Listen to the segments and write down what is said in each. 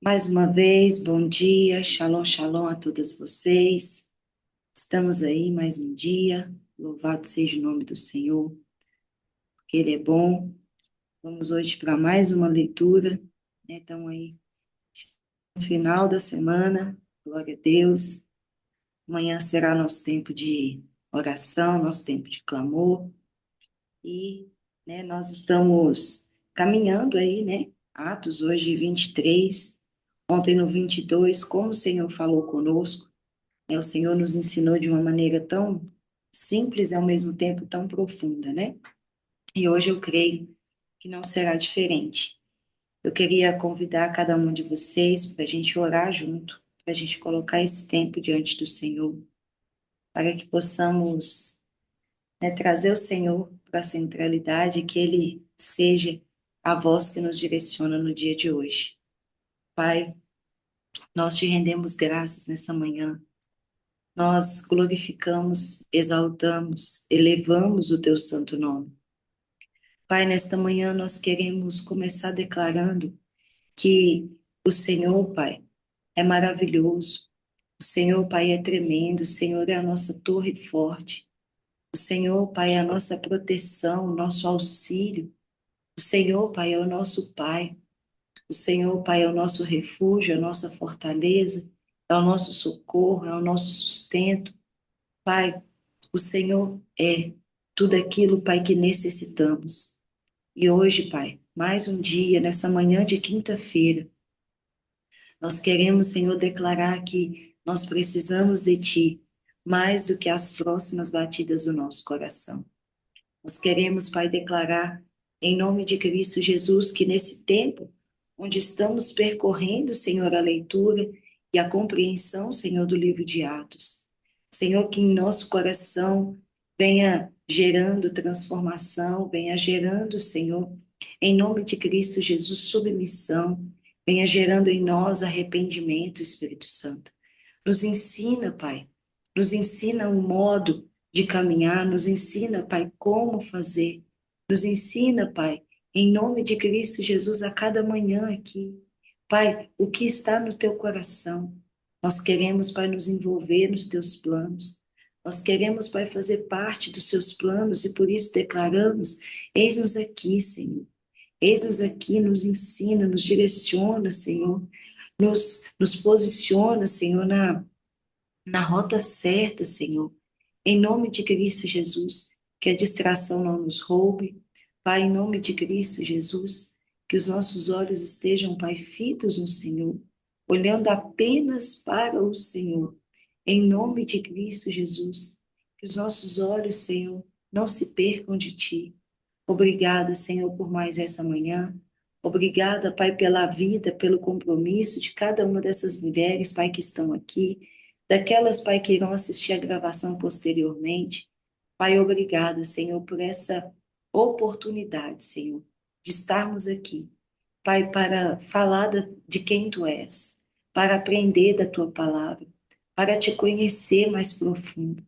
Mais uma vez, bom dia, shalom, shalom a todas vocês. Estamos aí mais um dia, louvado seja o nome do Senhor, porque Ele é bom. Vamos hoje para mais uma leitura, né? Estamos aí no final da semana, glória a Deus. Amanhã será nosso tempo de oração, nosso tempo de clamor. E, né, nós estamos caminhando aí, né? Atos hoje 23, ontem no 22, como o Senhor falou conosco. O Senhor nos ensinou de uma maneira tão simples e ao mesmo tempo tão profunda, né? E hoje eu creio que não será diferente. Eu queria convidar cada um de vocês para a gente orar junto, para a gente colocar esse tempo diante do Senhor, para que possamos, né, trazer o Senhor para a centralidade, que Ele seja a voz que nos direciona no dia de hoje. Pai, nós te rendemos graças nessa manhã. Nós glorificamos, exaltamos, elevamos o teu santo nome. Pai, nesta manhã nós queremos começar declarando que o Senhor, Pai, é maravilhoso. O Senhor, Pai, é tremendo. O Senhor é a nossa torre forte. O Senhor, Pai, é a nossa proteção, o nosso auxílio. O Senhor, Pai, é o nosso Pai. O Senhor, Pai, é o nosso refúgio, é a nossa fortaleza, é o nosso socorro, é o nosso sustento. Pai, o Senhor é tudo aquilo, Pai, que necessitamos. E hoje, Pai, mais um dia, nessa manhã de quinta-feira, nós queremos, Senhor, declarar que nós precisamos de Ti mais do que as próximas batidas do nosso coração. Nós queremos, Pai, declarar em nome de Cristo Jesus que nesse tempo onde estamos percorrendo, Senhor, a leitura e a compreensão, Senhor, do livro de Atos, Senhor, que em nosso coração venha gerando transformação, venha gerando, Senhor, em nome de Cristo Jesus, submissão, venha gerando em nós arrependimento, Espírito Santo. Nos ensina, Pai, nos ensina um modo de caminhar, nos ensina, Pai, como fazer, nos ensina, Pai, em nome de Cristo Jesus, a cada manhã aqui. Pai, o que está no teu coração? Nós queremos, Pai, nos envolver nos teus planos. Nós queremos, Pai, fazer parte dos seus planos e por isso declaramos: eis-nos aqui, Senhor. Eis-nos aqui, nos ensina, nos direciona, Senhor. Nos posiciona, Senhor, na rota certa, Senhor. Em nome de Cristo Jesus, que a distração não nos roube. Pai, em nome de Cristo Jesus, que os nossos olhos estejam, Pai, fitos no Senhor, olhando apenas para o Senhor. Em nome de Cristo Jesus, que os nossos olhos, Senhor, não se percam de Ti. Obrigada, Senhor, por mais essa manhã. Obrigada, Pai, pela vida, pelo compromisso de cada uma dessas mulheres, Pai, que estão aqui, daquelas, Pai, que irão assistir a gravação posteriormente. Pai, obrigada, Senhor, por essa oportunidade, Senhor, de estarmos aqui. Pai, para falar de quem Tu és, para aprender da Tua palavra, para Te conhecer mais profundo.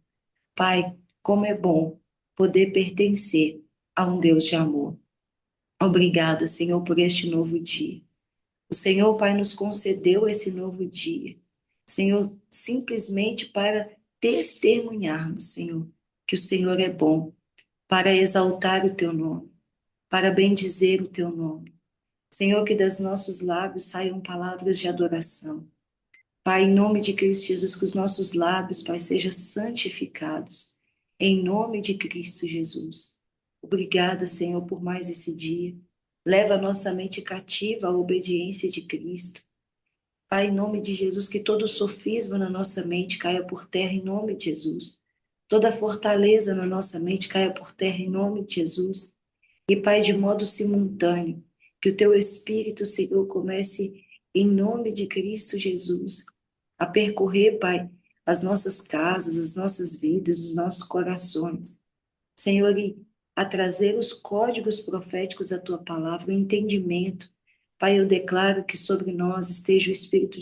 Pai, como é bom poder pertencer a um Deus de amor. Obrigada, Senhor, por este novo dia. O Senhor, Pai, nos concedeu esse novo dia. Senhor, simplesmente para testemunharmos, Senhor, que o Senhor é bom, para exaltar o Teu nome, para bendizer o Teu nome. Senhor, que das nossos lábios saiam palavras de adoração. Pai, em nome de Cristo Jesus, que os nossos lábios, Pai, sejam santificados. Em nome de Cristo Jesus. Obrigada, Senhor, por mais esse dia. Leva a nossa mente cativa à obediência de Cristo. Pai, em nome de Jesus, que todo sofisma na nossa mente caia por terra em nome de Jesus. Toda fortaleza na nossa mente caia por terra em nome de Jesus. E, Pai, de modo simultâneo, que o Teu Espírito, Senhor, comece, em nome de Cristo Jesus, a percorrer, Pai, as nossas casas, as nossas vidas, os nossos corações. Senhor, e a trazer os códigos proféticos da Tua palavra, o entendimento. Pai, eu declaro que sobre nós esteja o Espírito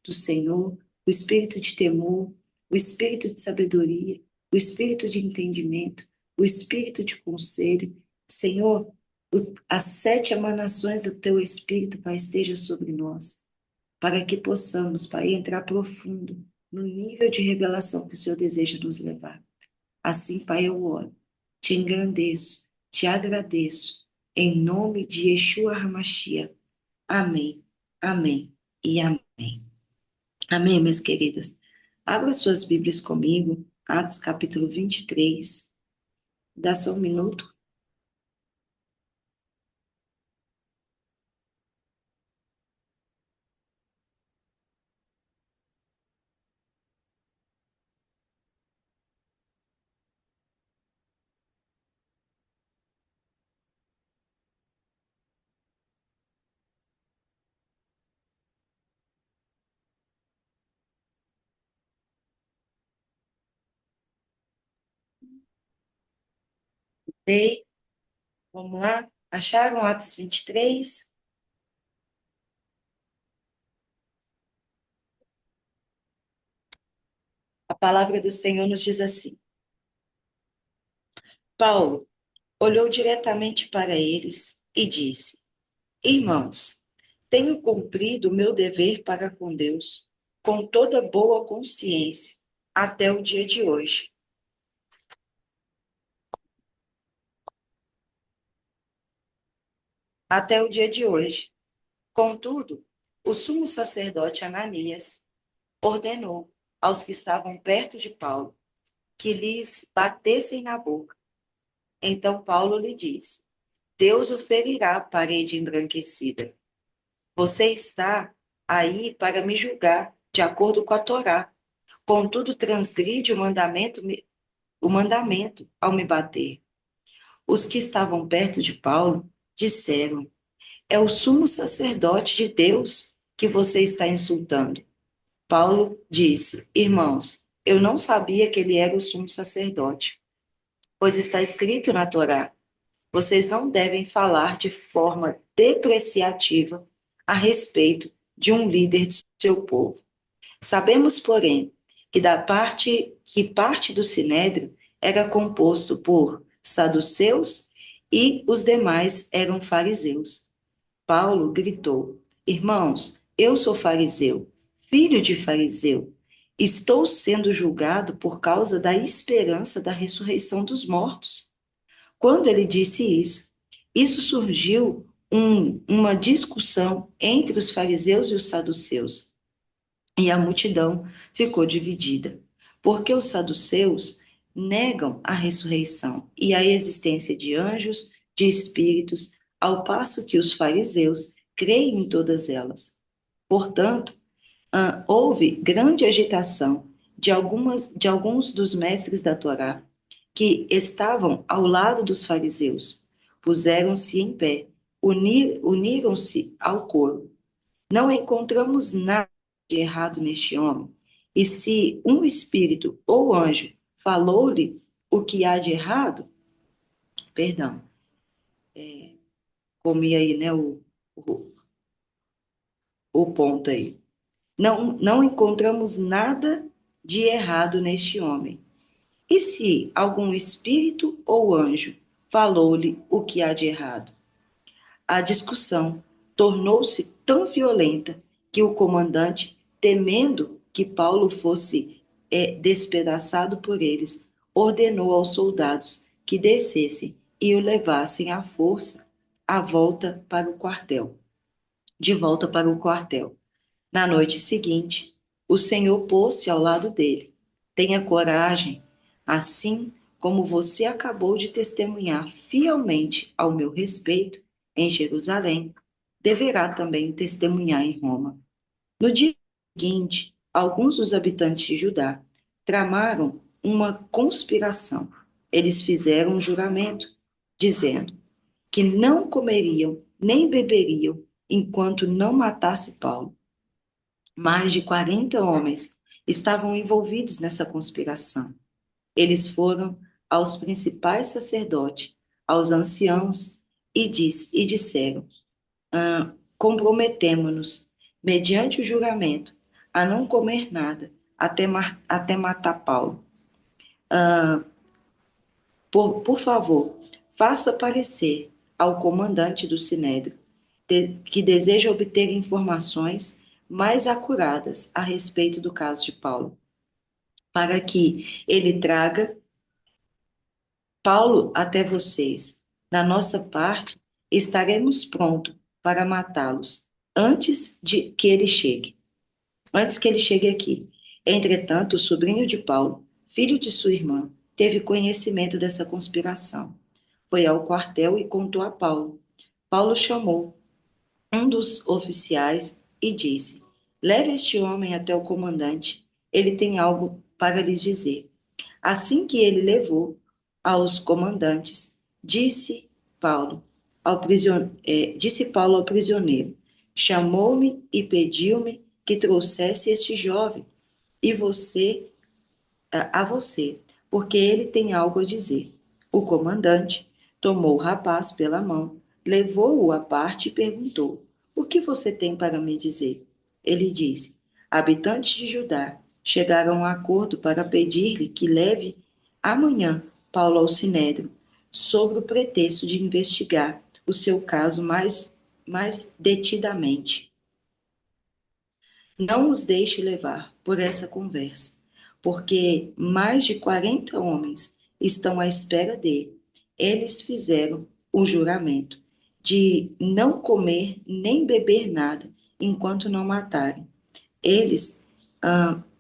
do Senhor, o Espírito de temor, o Espírito de sabedoria, o Espírito de entendimento, o Espírito de conselho. Senhor, as 7 emanações do Teu Espírito, Pai, esteja sobre nós. para que possamos, Pai, entrar profundo no nível de revelação que o Senhor deseja nos levar. Assim, Pai, eu oro, te engrandeço, te agradeço, em nome de Yeshua HaMashiach. Amém, amém e amém. Amém, minhas queridas. Abra suas Bíblias comigo, Atos capítulo 23. Dá só um minuto. Ei, vamos lá? Acharam Atos 23? A palavra do Senhor nos diz assim: Paulo olhou diretamente para eles e disse: Irmãos, tenho cumprido o meu dever para com Deus, com toda boa consciência, até o dia de hoje. Até o dia de hoje. Contudo, o sumo sacerdote Ananias ordenou aos que estavam perto de Paulo que lhes batessem na boca. Então Paulo lhe disse: Deus o ferirá, parede embranquecida. Você está aí para me julgar, de acordo com a Torá. Contudo, transgride o mandamento ao me bater. Os que estavam perto de Paulo disseram: É o sumo sacerdote de Deus que você está insultando. Paulo disse: Irmãos, eu não sabia que ele era o sumo sacerdote, pois está escrito na Torá: Vocês não devem falar de forma depreciativa a respeito de um líder de seu povo. Sabemos, porém, que parte do sinédrio era composto por saduceus e os demais eram fariseus. Paulo gritou: Irmãos, eu sou fariseu, filho de fariseu. Estou sendo julgado por causa da esperança da ressurreição dos mortos. Quando ele disse isso surgiu uma discussão entre os fariseus e os saduceus, e a multidão ficou dividida, porque os saduceus negam a ressurreição e a existência de anjos, de espíritos, ao passo que os fariseus creem em todas elas. Portanto, houve grande agitação de alguns dos mestres da Torá, que estavam ao lado dos fariseus. Puseram-se em pé, uniram-se ao coro. Não encontramos nada de errado neste homem. E se um espírito ou anjo falou-lhe o que há de errado, perdão, comi aí, né, o, o ponto aí. Não encontramos nada de errado neste homem. E se algum espírito ou anjo falou-lhe o que há de errado? A discussão tornou-se tão violenta que o comandante, temendo que Paulo fosse despedaçado por eles, ordenou aos soldados que descessem e o levassem à força de volta para o quartel. Na noite seguinte, o Senhor pôs-se ao lado dele. Tenha coragem, assim como você acabou de testemunhar fielmente ao meu respeito em Jerusalém, deverá também testemunhar em Roma. No dia seguinte, alguns dos habitantes de Judá tramaram uma conspiração. Eles fizeram um juramento, dizendo que não comeriam nem beberiam enquanto não matasse Paulo. Mais de 40 homens estavam envolvidos nessa conspiração. Eles foram aos principais sacerdotes, aos anciãos, e disseram: comprometemo-nos, mediante o juramento, a não comer nada até matar Paulo. Por favor, faça parecer ao comandante do Sinédrio que deseja obter informações mais acuradas a respeito do caso de Paulo, para que ele traga Paulo até vocês. Da nossa parte, estaremos prontos para matá-los antes que ele chegue aqui. Entretanto, o sobrinho de Paulo, filho de sua irmã, teve conhecimento dessa conspiração. Foi ao quartel e contou a Paulo. Paulo chamou um dos oficiais e disse: Leve este homem até o comandante. Ele tem algo para lhes dizer. Assim que ele levou aos comandantes, disse Paulo ao prisioneiro: Chamou-me e pediu-me que trouxesse este jovem e a você, porque ele tem algo a dizer. O comandante tomou o rapaz pela mão, levou-o à parte e perguntou: O que você tem para me dizer? Ele disse: Habitantes de Judá chegaram a um acordo para pedir-lhe que leve amanhã Paulo ao Sinédrio, sob o pretexto de investigar o seu caso mais detidamente. Não os deixe levar por essa conversa, porque mais de 40 homens estão à espera dele. Eles fizeram o juramento de não comer nem beber nada enquanto não matarem. Eles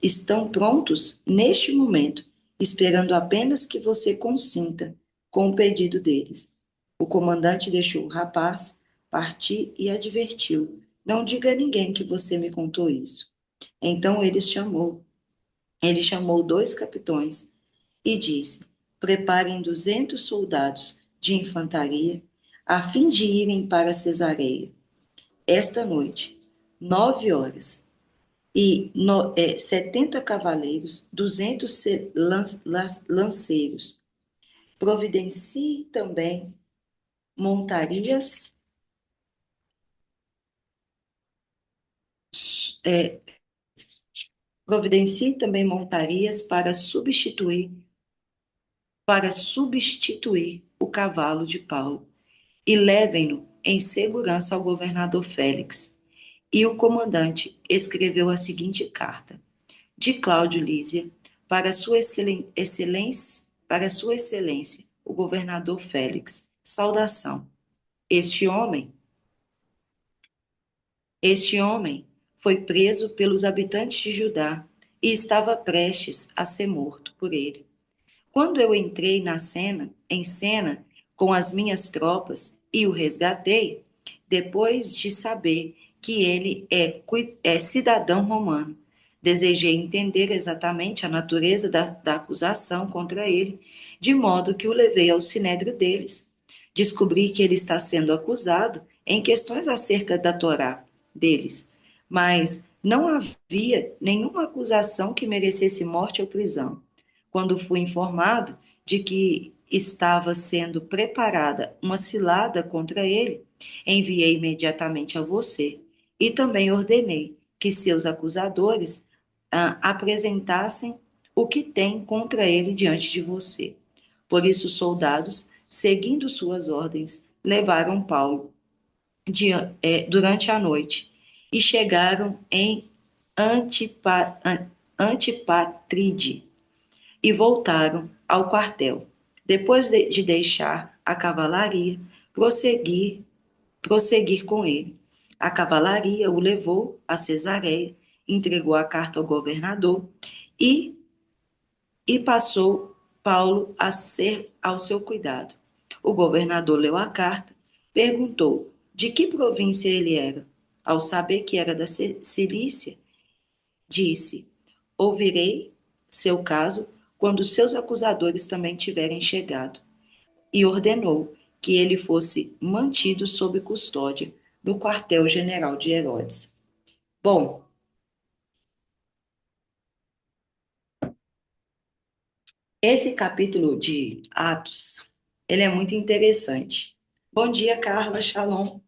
estão prontos neste momento, esperando apenas que você consinta com o pedido deles. O comandante deixou o rapaz partir e advertiu: Não diga a ninguém que você me contou isso. Então ele chamou 2 capitões e disse: Preparem 200 soldados de infantaria a fim de irem para Cesareia esta noite, 9 horas, e 70 cavaleiros, 200 lanceiros. Providencie também montarias, é, providencie também montarias para substituir o cavalo de Paulo e levem-no em segurança ao governador Félix. E o comandante escreveu a seguinte carta: de Cláudio Lísia, para sua excelência, o governador Félix. Saudação. Este homem, este homem foi preso pelos habitantes de Judá e estava prestes a ser morto por ele. Quando eu entrei em cena com as minhas tropas e o resgatei, depois de saber que ele é cidadão romano, desejei entender exatamente a natureza da acusação contra ele, de modo que o levei ao sinédrio deles. Descobri que ele está sendo acusado em questões acerca da Torá deles, mas não havia nenhuma acusação que merecesse morte ou prisão. Quando fui informado de que estava sendo preparada uma cilada contra ele, enviei imediatamente a você e também ordenei que seus acusadores apresentassem o que tem contra ele diante de você. Por isso, os soldados, seguindo suas ordens, levaram Paulo durante a noite e chegaram em Antipatride e voltaram ao quartel. Depois de deixar a cavalaria, prosseguir com ele. A cavalaria o levou a Cesareia, entregou a carta ao governador e, e passou Paulo a ser ao seu cuidado. O governador leu a carta, perguntou de que província ele era. Ao saber que era da Cilícia, disse: Ouvirei seu caso quando seus acusadores também tiverem chegado. E ordenou que ele fosse mantido sob custódia no quartel-general de Herodes. Bom, esse capítulo de Atos, ele é muito interessante. Bom dia, Carla, shalom.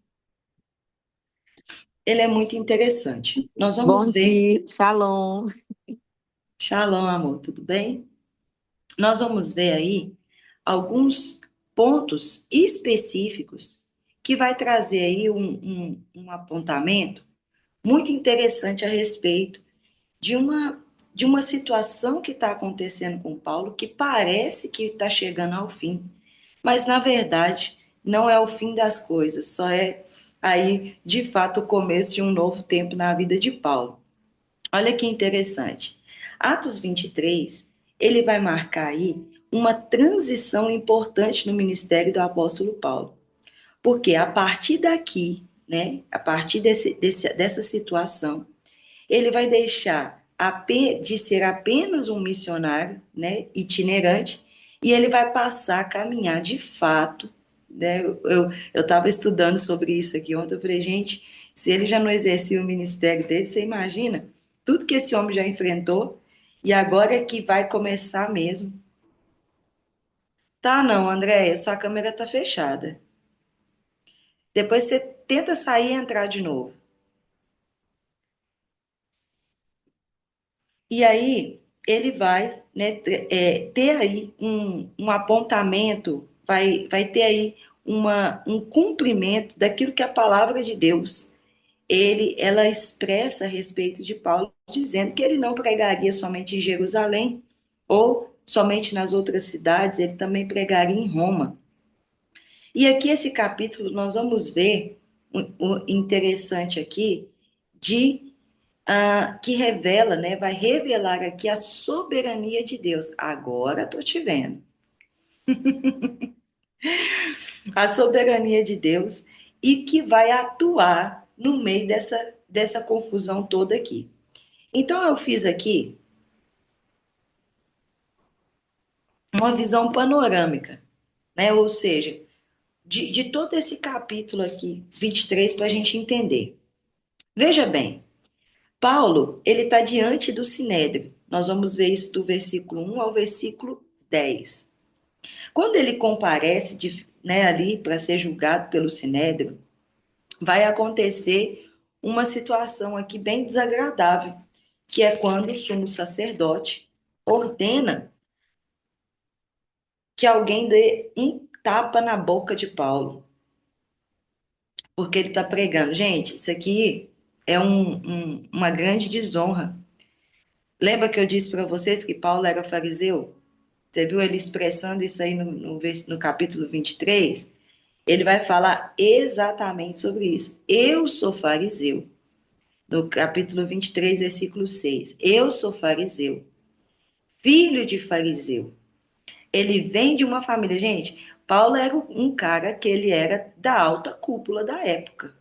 Ele é muito interessante. Nós Bom vamos ver, dia, Shalom. shalom, amor, tudo bem? Nós vamos ver aí alguns pontos específicos que vai trazer aí um apontamento muito interessante a respeito de uma situação que está acontecendo com Paulo, que parece que está chegando ao fim, mas na verdade não é o fim das coisas, só é aí de fato o começo de um novo tempo na vida de Paulo. Olha que interessante. Atos 23, ele vai marcar aí uma transição importante no ministério do apóstolo Paulo. Porque a partir daqui, né, a partir dessa situação, ele vai deixar de ser apenas um missionário, né, itinerante, e ele vai passar a caminhar de fato, né? Eu estava estudando sobre isso aqui ontem, eu falei, gente, se ele já não exercia o ministério dele, você imagina tudo que esse homem já enfrentou, e agora é que vai começar mesmo. Tá, não, Andréia, sua câmera tá fechada. Depois você tenta sair e entrar de novo. E aí ele vai, né, ter aí um apontamento, vai ter aí um cumprimento daquilo que a palavra de Deus ela expressa a respeito de Paulo, dizendo que ele não pregaria somente em Jerusalém ou somente nas outras cidades, ele também pregaria em Roma. E aqui esse capítulo nós vamos ver o interessante aqui de que revela, né, vai revelar aqui a soberania de Deus. Agora estou te vendo. A soberania de Deus e que vai atuar no meio dessa confusão toda aqui. Então, eu fiz aqui uma visão panorâmica, né? Ou seja, de todo esse capítulo aqui, 23, para a gente entender. Veja bem, Paulo, ele está diante do Sinédrio. Nós vamos ver isso do versículo 1 ao versículo 10. Quando ele comparece né, ali para ser julgado pelo Sinédrio, vai acontecer uma situação aqui bem desagradável, que é quando o sumo sacerdote ordena que alguém dê um tapa na boca de Paulo, porque ele está pregando. Gente, isso aqui é uma grande desonra. Lembra que eu disse para vocês que Paulo era fariseu? Você viu ele expressando isso aí no capítulo 23? Ele vai falar exatamente sobre isso. Eu sou fariseu. No capítulo 23, versículo 6. Eu sou fariseu, filho de fariseu. Ele vem de uma família. Gente, Paulo era um cara que ele era da alta cúpula da época.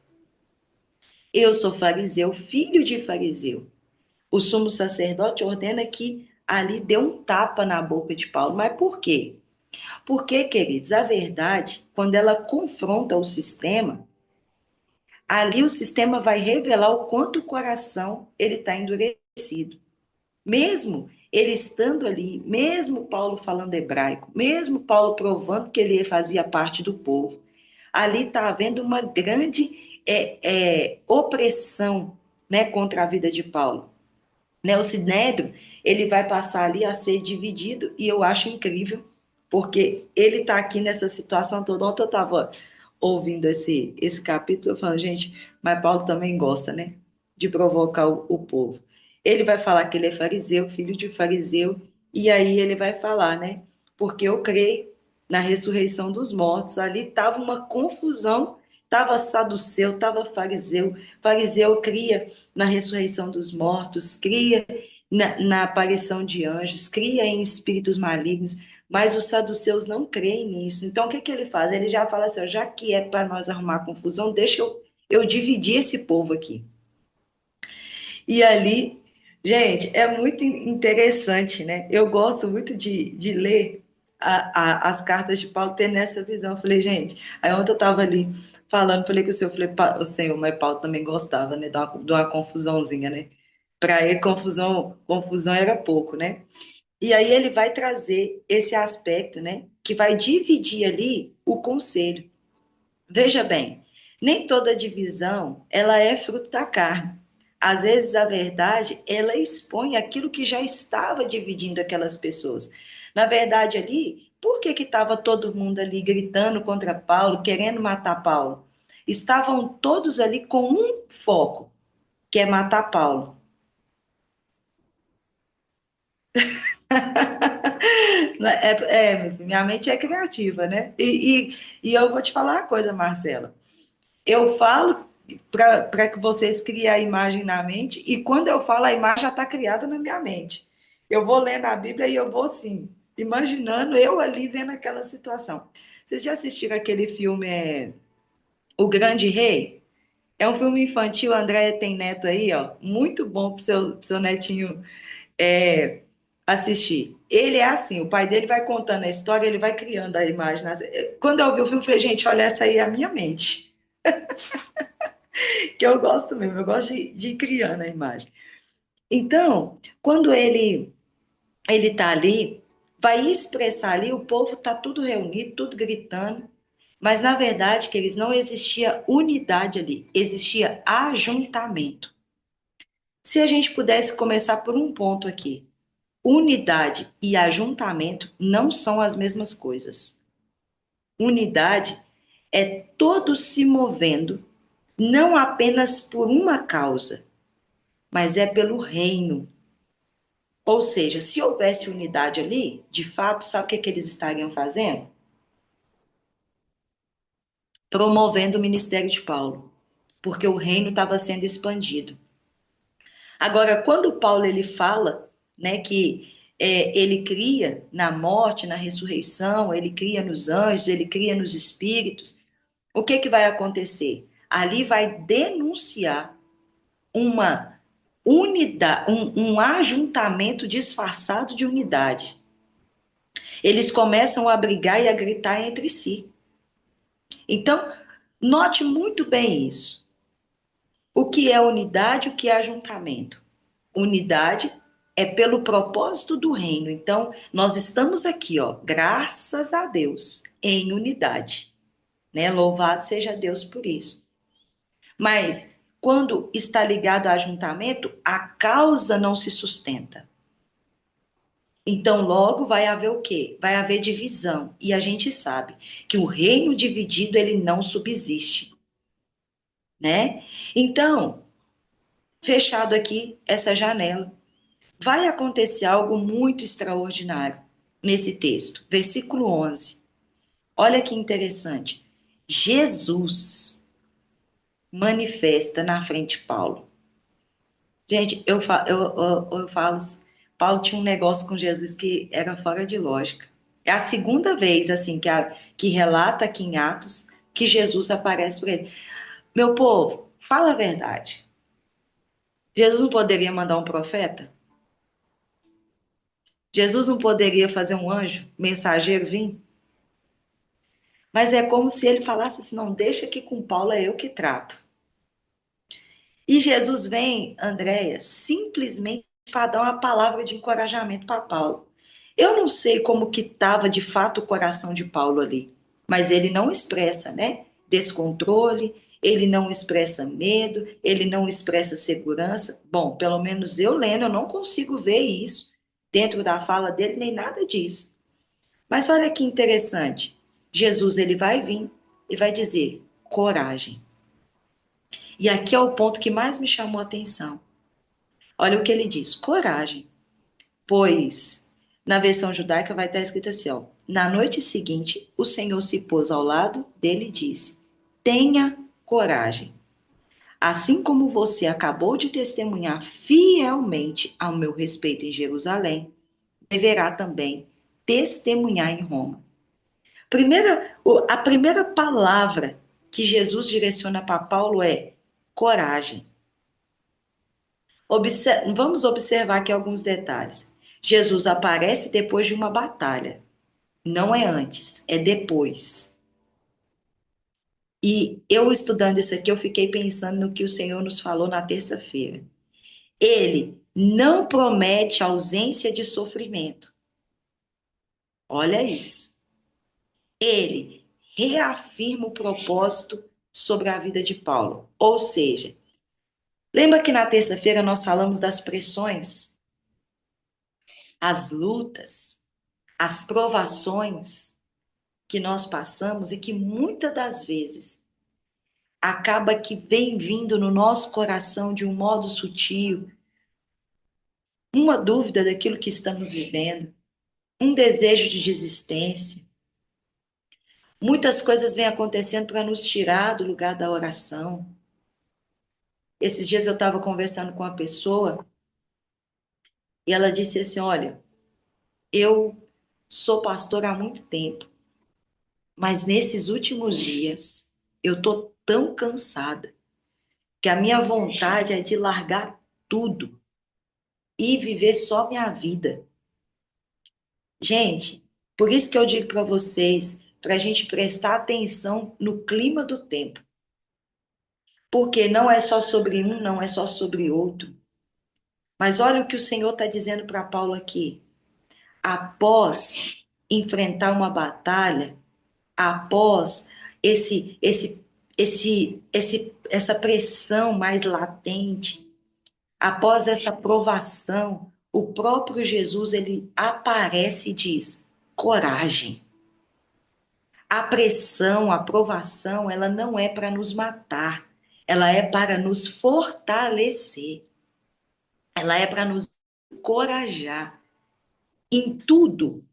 Eu sou fariseu, filho de fariseu. O sumo sacerdote ordena que ali dê um tapa na boca de Paulo. Mas por quê? Porque, queridos, a verdade, quando ela confronta o sistema, ali o sistema vai revelar o quanto o coração ele está endurecido. Mesmo ele estando ali, mesmo Paulo falando hebraico, mesmo Paulo provando que ele fazia parte do povo, ali está havendo uma grande opressão, né, contra a vida de Paulo. Né, o Sinédrio, ele vai passar ali a ser dividido, e eu acho incrível, porque ele está aqui nessa situação toda. Ontem eu estava ouvindo esse capítulo, falando, gente, mas Paulo também gosta, né, de provocar o povo. Ele vai falar que ele é fariseu, filho de fariseu, e aí ele vai falar, né, porque eu creio na ressurreição dos mortos. Ali estava uma confusão, estava saduceu, estava fariseu, fariseu cria na ressurreição dos mortos, cria na aparição de anjos, cria em espíritos malignos, mas os saduceus não creem nisso. Então, o que, que ele faz? Ele já fala assim, ó, já que é para nós arrumar confusão, deixa eu dividir esse povo aqui. E ali, gente, é muito interessante, né? Eu gosto muito de ler as cartas de Paulo, tendo essa visão. Eu falei, gente, aí ontem eu estava ali falando, falei com o senhor, falei, o senhor, mas Paulo também gostava, né? De uma confusãozinha, né? Para ele, confusão era pouco, né? E aí ele vai trazer esse aspecto, né? Que vai dividir ali o conselho. Veja bem, nem toda divisão ela é fruto da carne. Às vezes a verdade ela expõe aquilo que já estava dividindo aquelas pessoas. Na verdade ali, por que estava todo mundo ali gritando contra Paulo, querendo matar Paulo? Estavam todos ali com um foco. quer matar Paulo. Minha mente é criativa, né? E eu vou te falar uma coisa, Marcela. Eu falo para que vocês criem a imagem na mente, e quando eu falo, a imagem já está criada na minha mente. Eu vou lendo a Bíblia e eu vou, assim, imaginando eu ali vendo aquela situação. Vocês já assistiram aquele filme O Grande Rei? É um filme infantil, a Andréia tem neto aí, ó, muito bom para o seu netinho é, assistir. Ele é assim, o pai dele vai contando a história, ele vai criando a imagem. Quando eu vi o filme, eu falei, gente, olha, essa aí é a minha mente. Que eu gosto mesmo, eu gosto de ir criando a imagem. Então, quando ele tá ali, vai expressar ali, o povo tá tudo reunido, tudo gritando, mas na verdade, que eles não existia unidade ali, existia ajuntamento. Se a gente pudesse começar por um ponto aqui, unidade e ajuntamento não são as mesmas coisas. Unidade é todos se movendo, não apenas por uma causa, mas é pelo reino. Ou seja, se houvesse unidade ali, de fato, sabe o que, que eles estariam fazendo? Promovendo o ministério de Paulo, porque o reino estava sendo expandido. Agora, quando Paulo ele fala, né, que ele cria na morte, na ressurreição, ele cria nos anjos, ele cria nos espíritos, o que que vai acontecer? Ali vai denunciar uma unidade, um ajuntamento disfarçado de unidade. Eles começam a brigar e a gritar entre si. Então, note muito bem isso. O que é unidade, o que é ajuntamento? Unidade é pelo propósito do reino. Então, nós estamos aqui, ó, graças a Deus, em unidade, né? Louvado seja Deus por isso. Mas quando está ligado a ajuntamento, a causa não se sustenta. Então, logo vai haver o quê? Vai haver divisão. E a gente sabe que o reino dividido, ele não subsiste, né? Então, fechado aqui essa janela, vai acontecer algo muito extraordinário nesse texto. Versículo 11. Olha que interessante. Jesus manifesta na frente de Paulo. Gente, eu falo, Paulo tinha um negócio com Jesus que era fora de lógica. É a segunda vez, assim, que relata aqui em Atos que Jesus aparece para ele. Meu povo, fala a verdade. Jesus não poderia mandar um profeta? Jesus não poderia fazer um anjo, mensageiro vir? Mas é como se ele falasse assim: não, deixa que com Paulo é eu que trato. E Jesus vem, Andréia, simplesmente para dar uma palavra de encorajamento para Paulo. Eu não sei como que estava de fato o coração de Paulo ali, mas ele não expressa, né? Descontrole, ele não expressa medo, ele não expressa segurança. Bom, pelo menos eu lendo, eu não consigo ver isso dentro da fala dele, nem nada disso. Mas olha que interessante. Jesus, ele vai vir e vai dizer: coragem. E aqui é o ponto que mais me chamou a atenção. Olha o que ele diz: coragem, pois na versão judaica vai estar escrito assim, ó: na noite seguinte, o Senhor se pôs ao lado dele e disse: tenha coragem. Assim como você acabou de testemunhar fielmente ao meu respeito em Jerusalém, deverá também testemunhar em Roma. A primeira palavra que Jesus direciona para Paulo é coragem. Vamos observar aqui alguns detalhes. Jesus aparece depois de uma batalha. Não é antes, é depois. E eu estudando isso aqui, eu fiquei pensando no que o Senhor nos falou na terça-feira. Ele não promete ausência de sofrimento. Olha isso. Ele reafirma o propósito sobre a vida de Paulo. Ou seja, lembra que na terça-feira nós falamos das pressões, as lutas, as provações que nós passamos e que muitas das vezes acaba que vem vindo no nosso coração de um modo sutil uma dúvida daquilo que estamos vivendo, um desejo de desistência. Muitas coisas vêm acontecendo para nos tirar do lugar da oração. Esses dias eu estava conversando com uma pessoa e ela disse assim: Olha, eu sou pastora há muito tempo, mas nesses últimos dias eu tô tão cansada que a minha vontade é de largar tudo e viver só minha vida. Gente, por isso que eu digo para vocês, para a gente prestar atenção no clima do tempo. Porque não é só sobre um, não é só sobre outro. Mas olha o que o Senhor está dizendo para Paulo aqui. Após enfrentar uma batalha, após essa pressão mais latente, após essa provação, o próprio Jesus ele aparece e diz: coragem. A pressão, a provação, ela não é para nos matar, ela é para nos fortalecer, ela é para nos encorajar em tudo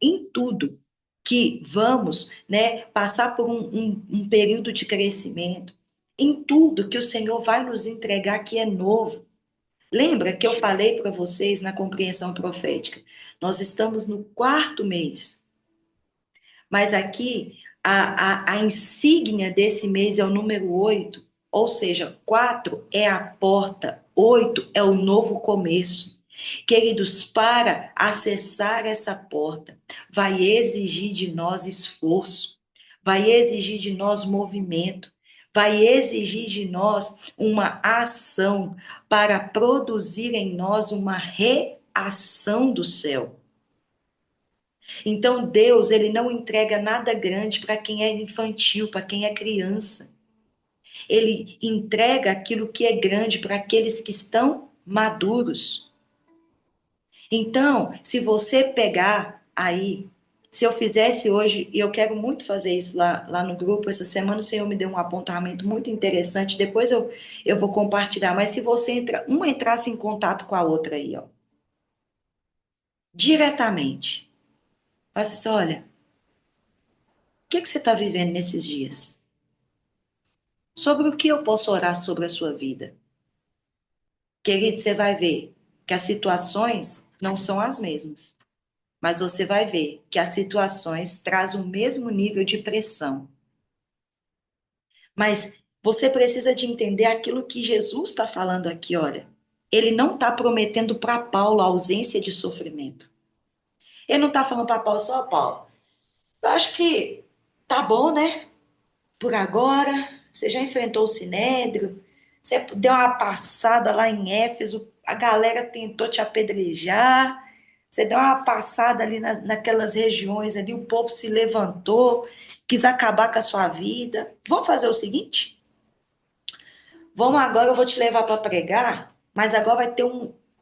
que vamos, né, passar por um período de crescimento, em tudo que o Senhor vai nos entregar que é novo. Lembra que eu falei para vocês na compreensão profética? Nós estamos no 4º mês, mas aqui a insígnia desse mês é o número 8, ou seja, 4 é a porta, 8 é o novo começo. Queridos, para acessar essa porta, vai exigir de nós esforço, vai exigir de nós movimento, vai exigir de nós uma ação para produzir em nós uma reação do céu. Então, Deus, ele não entrega nada grande para quem é infantil, para quem é criança. Ele entrega aquilo que é grande para aqueles que estão maduros. Então, se você pegar aí, se eu fizesse hoje, e eu quero muito fazer isso lá no grupo, essa semana o Senhor me deu um apontamento muito interessante, depois eu vou compartilhar, mas se você uma entrasse em contato com a outra aí, ó, diretamente, fala assim, olha, o que você está vivendo nesses dias? Sobre o que eu posso orar sobre a sua vida? Querido, você vai ver que as situações não são as mesmas, mas você vai ver que as situações trazem o mesmo nível de pressão. Mas você precisa de entender aquilo que Jesus está falando aqui, olha. Ele não está prometendo para Paulo a ausência de sofrimento. Ele não está falando para Paulo só, Paulo, eu acho que tá bom, né? Por agora, você já enfrentou o Sinédrio, você deu uma passada lá em Éfeso, a galera tentou te apedrejar, você deu uma passada ali naquelas regiões ali, o povo se levantou, quis acabar com a sua vida. Vamos fazer o seguinte? Vamos agora, eu vou te levar para pregar, mas agora vai ter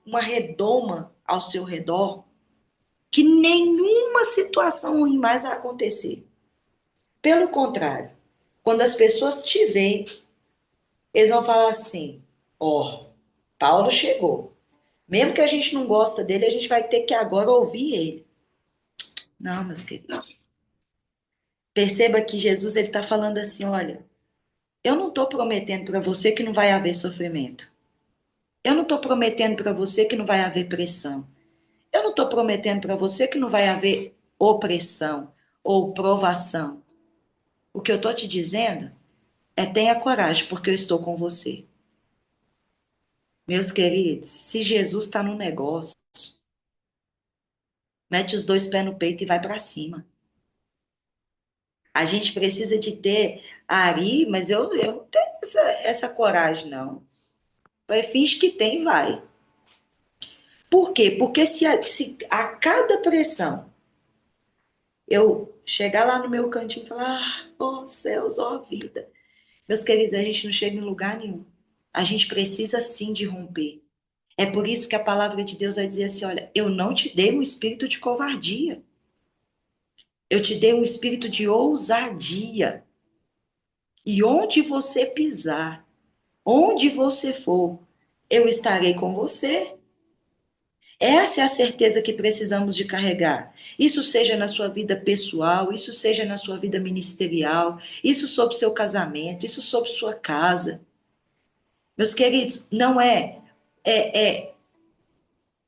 uma redoma ao seu redor, que nenhuma situação ruim mais vai acontecer. Pelo contrário, quando as pessoas te veem, eles vão falar assim, ó, Paulo chegou. Mesmo que a gente não gosta dele, a gente vai ter que agora ouvir ele. Não, meus queridos. Perceba que Jesus ele está falando assim, olha, eu não estou prometendo para você que não vai haver sofrimento. Eu não estou prometendo para você que não vai haver pressão. Eu não estou prometendo para você que não vai haver opressão ou provação. O que eu estou te dizendo é tenha coragem, porque eu estou com você. Meus queridos, se Jesus está no negócio, mete os 2 pés no peito e vai para cima. A gente precisa de ter Ari, mas eu não tenho essa coragem, não. Finge que tem, vai. Por quê? Porque se a cada pressão eu chegar lá no meu cantinho e falar, ó céus, ó vida. Meus queridos, a gente não chega em lugar nenhum. A gente precisa sim de romper. É por isso que a palavra de Deus vai dizer assim, olha, eu não te dei um espírito de covardia. Eu te dei um espírito de ousadia. E onde você pisar, onde você for, eu estarei com você. Essa é a certeza que precisamos de carregar. Isso seja na sua vida pessoal, isso seja na sua vida ministerial, isso sobre seu casamento, isso sobre sua casa. Meus queridos, é, é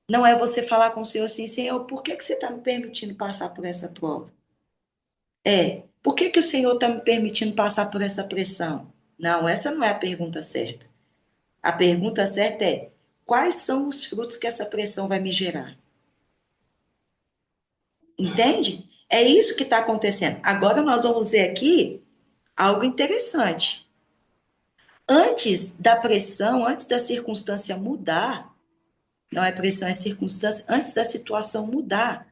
não é você falar com o Senhor assim, Senhor, por que que você está me permitindo passar por essa prova? Por que que o Senhor está me permitindo passar por essa pressão? Não, essa não é a pergunta certa. A pergunta certa é: quais são os frutos que essa pressão vai me gerar? Entende? É isso que está acontecendo. Agora nós vamos ver aqui algo interessante. Antes da pressão, antes da circunstância mudar, não é pressão, é circunstância, antes da situação mudar,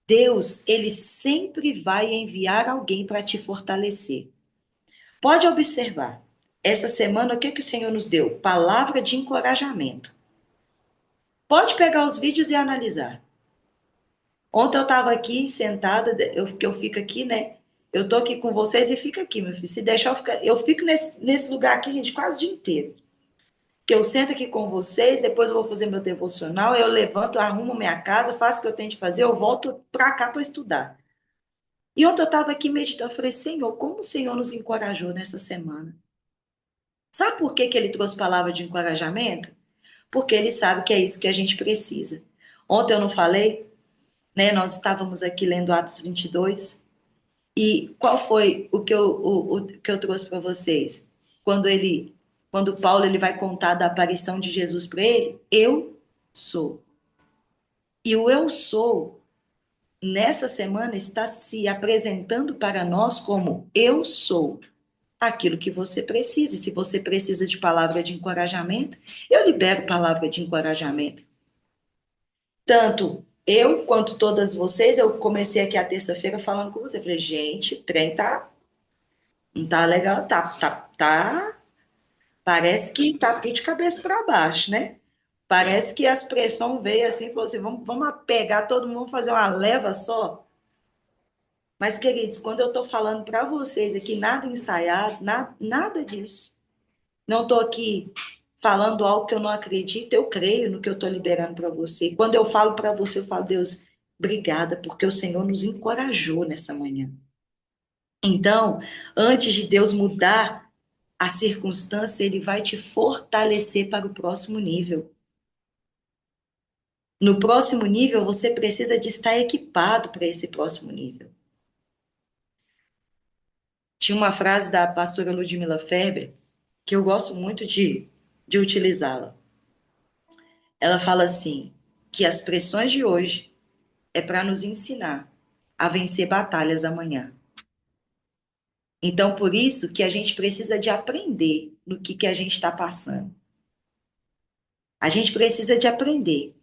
Deus, ele sempre vai enviar alguém para te fortalecer. Pode observar. Essa semana, o que que o Senhor nos deu? Palavra de encorajamento. Pode pegar os vídeos e analisar. Ontem eu estava aqui sentada, que eu fico aqui, né? Eu tô aqui com vocês e fico aqui, meu filho. Se deixar, eu fico nesse lugar aqui, gente, quase o dia inteiro. Que eu sento aqui com vocês, depois eu vou fazer meu devocional, eu levanto, arrumo minha casa, faço o que eu tenho de fazer, eu volto para cá para estudar. E ontem eu estava aqui meditando, eu falei, Senhor, como o Senhor nos encorajou nessa semana? Sabe por que que ele trouxe palavra de encorajamento? Porque ele sabe que é isso que a gente precisa. Ontem eu não falei, né? Nós estávamos aqui lendo Atos 22. E qual foi o que eu trouxe para vocês? Quando Paulo ele vai contar da aparição de Jesus para ele, eu sou. E o eu sou, nessa semana, está se apresentando para nós como eu sou aquilo que você precisa. E se você precisa de palavra de encorajamento, eu libero palavra de encorajamento. Tanto eu quanto todas vocês, eu comecei aqui a terça-feira falando com você. Falei, gente, o trem tá, não tá legal, parece que tá tudo de cabeça para baixo, né? Parece que as pressões veio assim, falou assim, vamos pegar todo mundo, fazer uma leva só. Mas, queridos, quando eu estou falando para vocês aqui, nada ensaiado, nada disso. Não estou aqui falando algo que eu não acredito, eu creio no que eu estou liberando para você. Quando eu falo para você, eu falo, Deus, obrigada, porque o Senhor nos encorajou nessa manhã. Então, antes de Deus mudar a circunstância, ele vai te fortalecer para o próximo nível. No próximo nível, você precisa de estar equipado para esse próximo nível. Tinha uma frase da pastora Ludmila Ferber que eu gosto muito de utilizá-la. Ela fala assim, que as pressões de hoje é para nos ensinar a vencer batalhas amanhã. Então, por isso que a gente precisa de aprender no que a gente está passando. A gente precisa de aprender.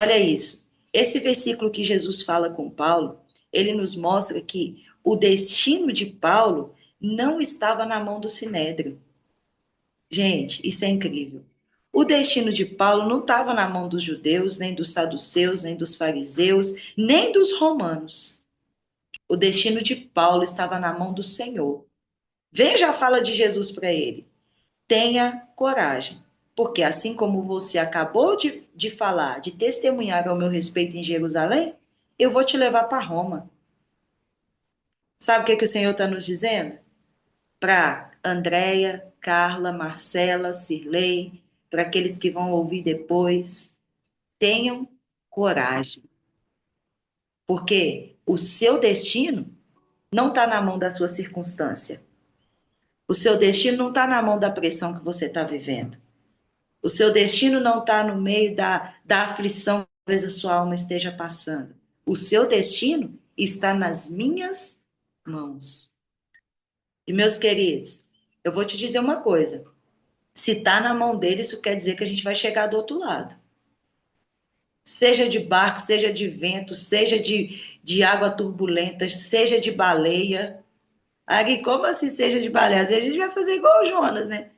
Olha isso. Esse versículo que Jesus fala com Paulo, ele nos mostra que o destino de Paulo não estava na mão do Sinédrio. Gente, isso é incrível. O destino de Paulo não estava na mão dos judeus, nem dos saduceus, nem dos fariseus, nem dos romanos. O destino de Paulo estava na mão do Senhor. Veja a fala de Jesus para ele. Tenha coragem, porque assim como você acabou de falar, de testemunhar ao meu respeito em Jerusalém, eu vou te levar para Roma. Sabe o que o Senhor está nos dizendo? Para Andréia, Carla, Marcela, Cirlei, para aqueles que vão ouvir depois, tenham coragem, porque o seu destino não está na mão da sua circunstância. O seu destino não está na mão da pressão que você está vivendo. O seu destino não está no meio da aflição que talvez a sua alma esteja passando. O seu destino está nas minhas mãos. E, meus queridos, eu vou te dizer uma coisa. Se está na mão dele, isso quer dizer que a gente vai chegar do outro lado. Seja de barco, seja de vento, seja de água turbulenta, seja de baleia. Aí, como assim seja de baleia? Às vezes a gente vai fazer igual o Jonas, né?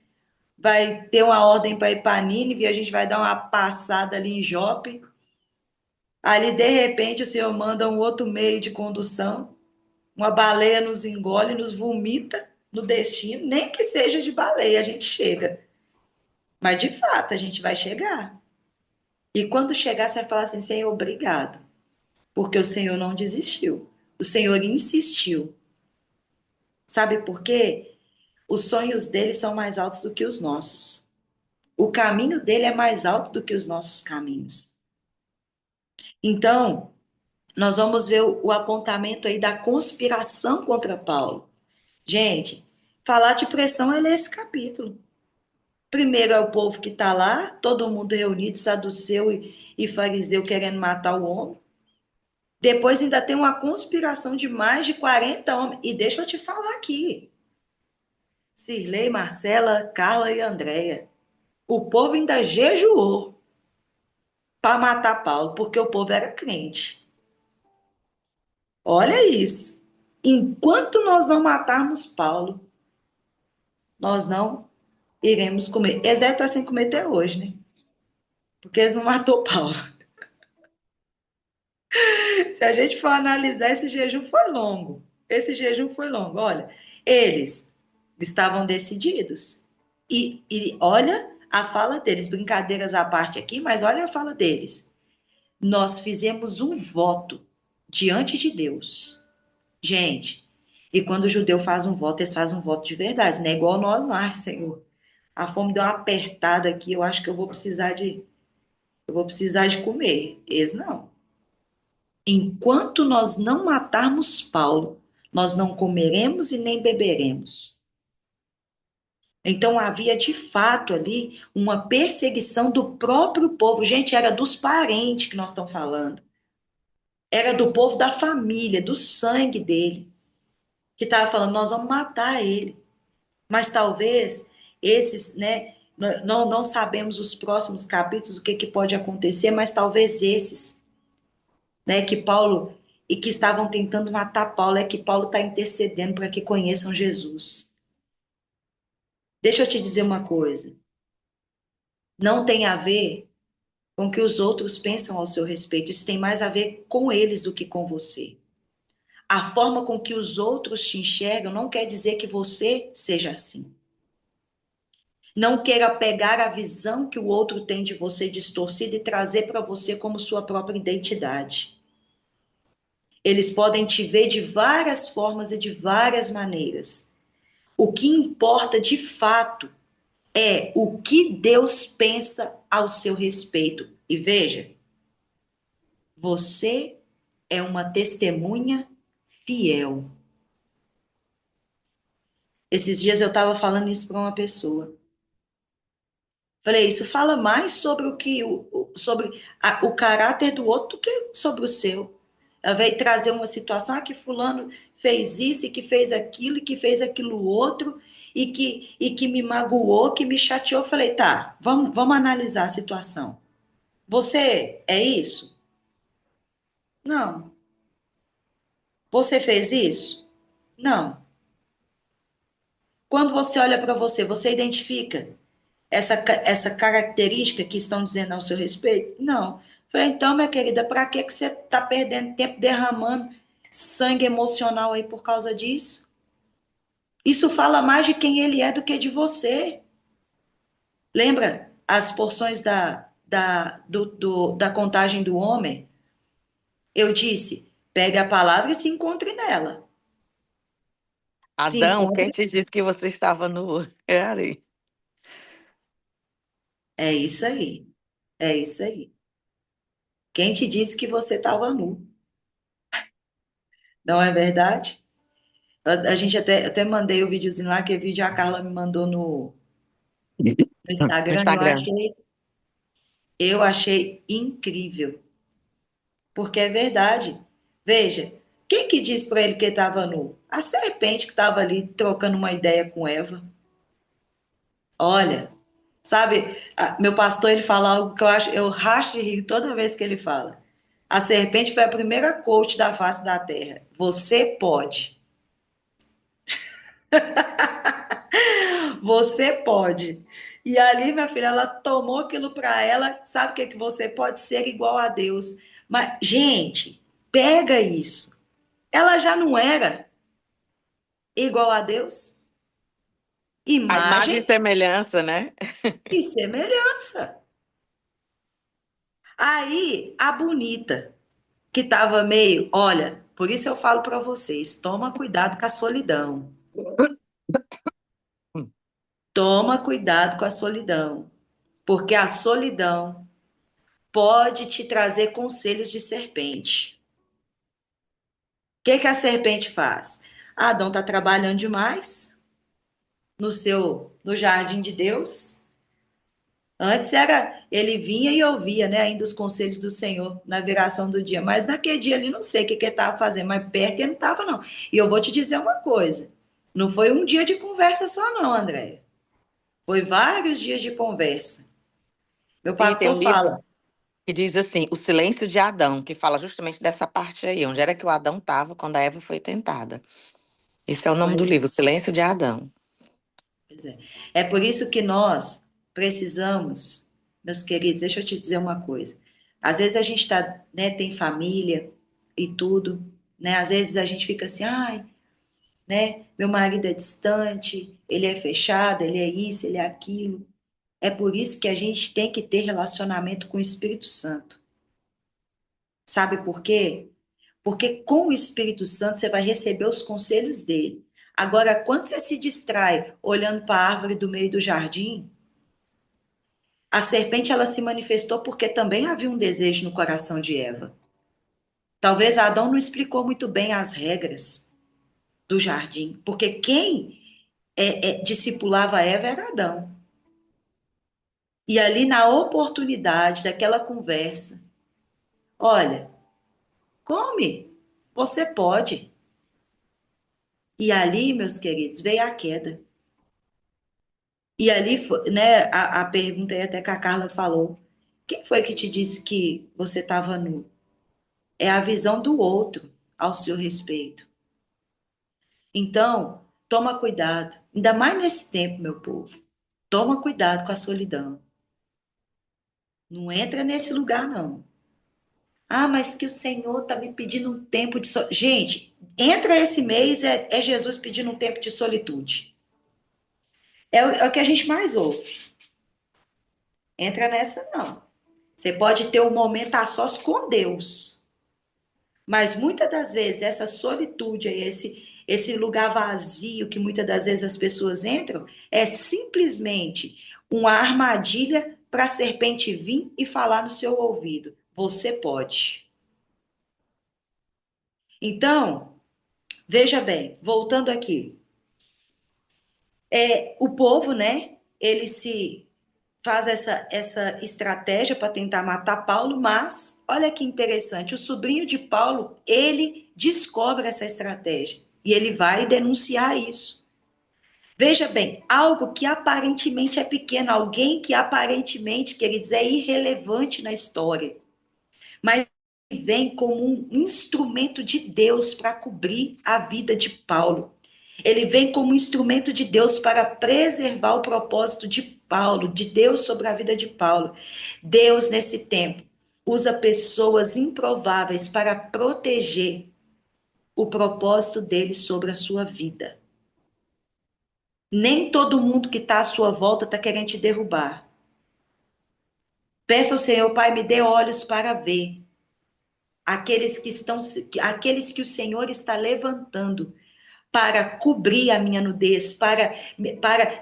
Vai ter uma ordem para ir para Nínive, a gente vai dar uma passada ali em Jope. Ali, de repente, o Senhor manda um outro meio de condução, uma baleia nos engole, nos vomita. no destino, nem que seja de baleia, a gente chega. Mas de fato, a gente vai chegar. E quando chegar, você vai falar assim: Senhor, obrigado, porque o Senhor não desistiu. O Senhor insistiu. Sabe por quê? Os sonhos dele são mais altos do que os nossos. O caminho dele é mais alto do que os nossos caminhos. Então, nós vamos ver o apontamento aí da conspiração contra Paulo. Gente, falar de pressão é ler esse capítulo. Primeiro é o povo que está lá, todo mundo reunido, saduceu e fariseu querendo matar o homem. Depois ainda tem uma conspiração de mais de 40 homens. E deixa eu te falar aqui. Cirlei, Marcela, Carla e Andréia. O povo ainda jejuou para matar Paulo, porque o povo era crente. Olha isso. Enquanto nós não matarmos Paulo, nós não iremos comer. Eles devem estar sem comer até hoje, né? Porque eles não matou Paulo. Se a gente for analisar, esse jejum foi longo. Esse jejum foi longo. Olha, eles estavam decididos. E olha a fala deles, brincadeiras à parte aqui, mas olha a fala deles. Nós fizemos um voto diante de Deus. Gente, e quando o judeu faz um voto, eles fazem um voto de verdade, não é igual nós, não. Ai, Senhor, a fome deu uma apertada aqui, eu acho que eu vou precisar de comer. Eles não. Enquanto nós não matarmos Paulo, nós não comeremos e nem beberemos. Então havia de fato ali uma perseguição do próprio povo. Gente, era dos parentes que nós estamos falando. Era do povo da família, do sangue dele, que estava falando, nós vamos matar ele. Mas talvez esses, né, não sabemos os próximos capítulos, o que, que pode acontecer, mas talvez esses, né, que Paulo, e que estavam tentando matar Paulo, é que Paulo está intercedendo para que conheçam Jesus. Deixa eu te dizer uma coisa, não tem a ver com o que os outros pensam ao seu respeito, isso tem mais a ver com eles do que com você. A forma com que os outros te enxergam não quer dizer que você seja assim. Não queira pegar a visão que o outro tem de você distorcida e trazer para você como sua própria identidade. Eles podem te ver de várias formas e de várias maneiras. O que importa de fato é o que Deus pensa ao seu respeito. E veja, você é uma testemunha fiel. Esses dias eu estava falando isso para uma pessoa. Falei, isso fala mais sobre o caráter do outro do que sobre o seu. Ela veio trazer uma situação, que fulano fez isso, e que fez aquilo, e que fez aquilo outro, e que me magoou, que me chateou. Eu falei, tá, vamos analisar a situação. Você é isso? Não. Você fez isso? Não. Quando você olha para você, você identifica essa característica que estão dizendo ao seu respeito? Não. Falei, então, minha querida, para que você está perdendo tempo derramando sangue emocional aí por causa disso? Isso fala mais de quem ele é do que de você. Lembra as porções da contagem do homem? Eu disse, pegue a palavra e se encontre nela. Se Adão, quem encontre, te disse que você estava nu? É ali. é isso aí. É isso aí. Quem te disse que você estava nu? Não é verdade? A gente até mandei o videozinho lá, que vídeo a Carla me mandou no No Instagram, e eu Instagram. achei, eu achei incrível, porque é verdade. Veja, quem que disse para ele que estava nu? A serpente que estava ali trocando uma ideia com Eva. Olha, sabe, meu pastor ele fala algo que eu racho de rir toda vez que ele fala. A serpente foi a primeira coach da face da terra. Você pode. Você pode. E ali, minha filha, ela tomou aquilo para ela. Sabe o que que você pode ser igual a Deus? Mas, gente, pega isso. Ela já não era igual a Deus? A imagem e Imagem semelhança, né? e semelhança. Aí, a bonita, que estava meio, olha, por isso eu falo para vocês, toma cuidado com a solidão. Toma cuidado com a solidão, porque a solidão pode te trazer conselhos de serpente. O que que a serpente faz? Adão está trabalhando demais no jardim de Deus. Antes era, ele vinha e ouvia, né, ainda os conselhos do Senhor na viração do dia. Mas naquele dia ali, não sei o que que ele estava fazendo, mas perto ele não estava, não. E eu vou te dizer uma coisa: não foi um dia de conversa só, não, André. Foi vários dias de conversa. Meu Sim, tem pastor um livro fala, que diz assim, O Silêncio de Adão, que fala justamente dessa parte aí, onde era que o Adão estava quando a Eva foi tentada. Esse é o nome do pois livro, O Silêncio de Adão. pois é. É por isso que nós precisamos, meus queridos, deixa eu te dizer uma coisa. Às vezes a gente tá, né, tem família e tudo, né? Às vezes a gente fica assim, ai, né? Meu marido é distante, ele é fechado, ele é isso, ele é aquilo. É por isso que a gente tem que ter relacionamento com o Espírito Santo. Sabe por quê? Porque com o Espírito Santo você vai receber os conselhos dele. Agora, quando você se distrai olhando para a árvore do meio do jardim, a serpente ela se manifestou porque também havia um desejo no coração de Eva. Talvez Adão não explicou muito bem as regras do jardim, porque quem discipulava Eva era Adão. E ali na oportunidade daquela conversa, olha, come, você pode. E ali, meus queridos, veio a queda. E ali, né, a pergunta aí até que a Carla falou, quem foi que te disse que você estava nu? É a visão do outro ao seu respeito. Então, toma cuidado, ainda mais nesse tempo, meu povo. Toma cuidado com a solidão. Não entra nesse lugar, não. Ah, mas que o Senhor está me pedindo um tempo de solitude. Gente, entra esse mês, é Jesus pedindo um tempo de solitude. É o que a gente mais ouve. Entra nessa, não. Você pode ter um momento a sós com Deus, mas muitas das vezes essa solitude, esse lugar vazio que muitas das vezes as pessoas entram, é simplesmente uma armadilha para a serpente vir e falar no seu ouvido. Você pode. Então, veja bem, voltando aqui. O povo, né, ele se faz essa estratégia para tentar matar Paulo, mas olha que interessante, o sobrinho de Paulo, ele descobre essa estratégia e ele vai denunciar isso. Veja bem, algo que aparentemente é pequeno, alguém que aparentemente, queridos, é irrelevante na história, mas vem como um instrumento de Deus para cobrir a vida de Paulo. Ele vem como um instrumento de Deus para preservar o propósito de Paulo, de Deus sobre a vida de Paulo. Deus, nesse tempo, usa pessoas improváveis para proteger o propósito dele sobre a sua vida. Nem todo mundo que está à sua volta está querendo te derrubar. Peça ao Senhor, Pai, me dê olhos para ver aqueles que o Senhor está levantando para cobrir a minha nudez, para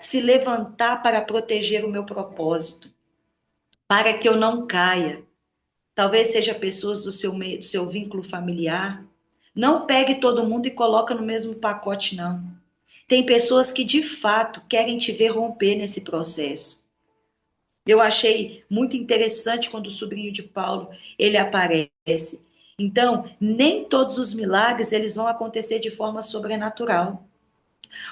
se levantar para proteger o meu propósito, para que eu não caia. Talvez seja pessoas do seu meio, do seu vínculo familiar. Não pegue todo mundo e coloca no mesmo pacote, não. Tem pessoas que de fato querem te ver romper nesse processo. Eu achei muito interessante quando o sobrinho de Paulo ele aparece. Então, nem todos os milagres eles vão acontecer de forma sobrenatural.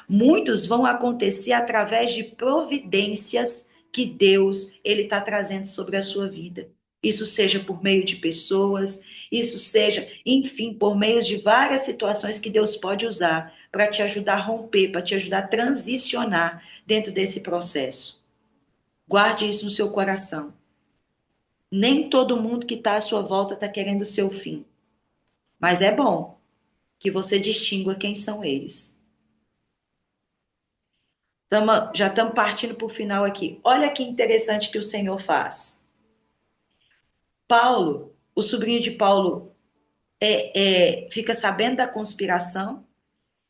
Muitos vão acontecer através de providências que Deus ele está trazendo sobre a sua vida. Isso seja por meio de pessoas, isso seja, enfim, por meio de várias situações que Deus pode usar para te ajudar a romper, para te ajudar a transicionar dentro desse processo. Guarde isso no seu coração. Nem todo mundo que está à sua volta está querendo o seu fim, mas é bom que você distingua quem são eles. Já estamos partindo para o final aqui. Olha que interessante que o Senhor faz. Paulo, o sobrinho de Paulo, fica sabendo da conspiração,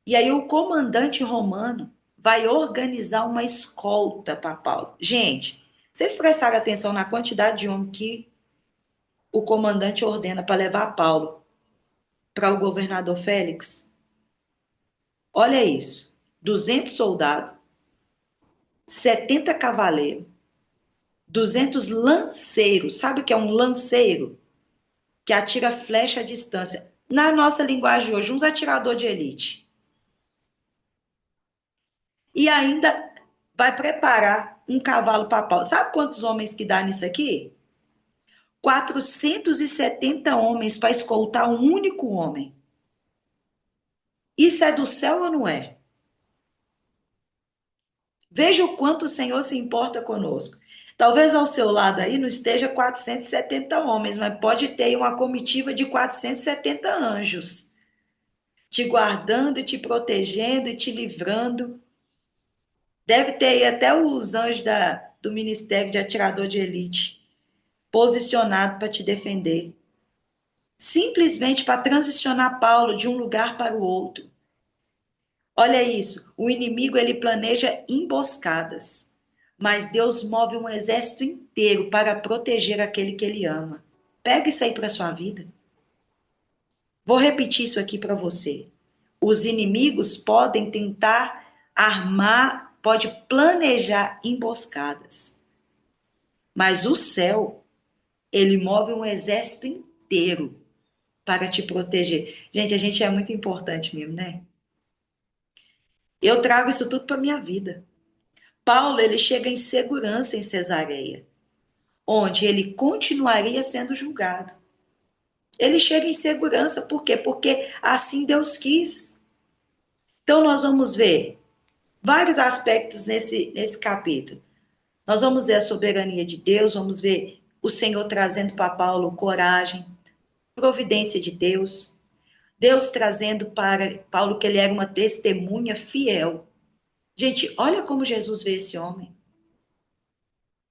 e aí o comandante romano vai organizar uma escolta para Paulo. Gente, vocês prestaram atenção na quantidade de homem que o comandante ordena para levar Paulo para o governador Félix? Olha isso: 200 soldados, 70 cavaleiros, 200 lanceiros. Sabe o que é um lanceiro? Que atira flecha à distância. Na nossa linguagem hoje, uns atirador de elite. E ainda vai preparar um cavalo para Paulo. Sabe quantos homens que dá nisso aqui? 470 homens para escoltar um único homem. Isso é do céu ou não é? Veja o quanto o Senhor se importa conosco. Talvez ao seu lado aí não esteja 470 homens, mas pode ter uma comitiva de 470 anjos, te guardando, te protegendo e te livrando. Deve ter aí até os anjos do Ministério de Atirador de Elite posicionado para te defender. Simplesmente para transicionar Paulo de um lugar para o outro. Olha isso, o inimigo ele planeja emboscadas, mas Deus move um exército inteiro para proteger aquele que ele ama. Pega isso aí para sua vida. Vou repetir isso aqui para você. Os inimigos podem tentar armar, pode planejar emboscadas, mas o céu, ele move um exército inteiro para te proteger. Gente, a gente é muito importante mesmo, né? Eu trago isso tudo para minha vida. Paulo, ele chega em segurança em Cesareia, onde ele continuaria sendo julgado. Ele chega em segurança, por quê? Porque assim Deus quis. Então, nós vamos ver vários aspectos nesse capítulo. Nós vamos ver a soberania de Deus, vamos ver o Senhor trazendo para Paulo coragem, providência de Deus, Deus trazendo para Paulo que ele era uma testemunha fiel. Gente, olha como Jesus vê esse homem.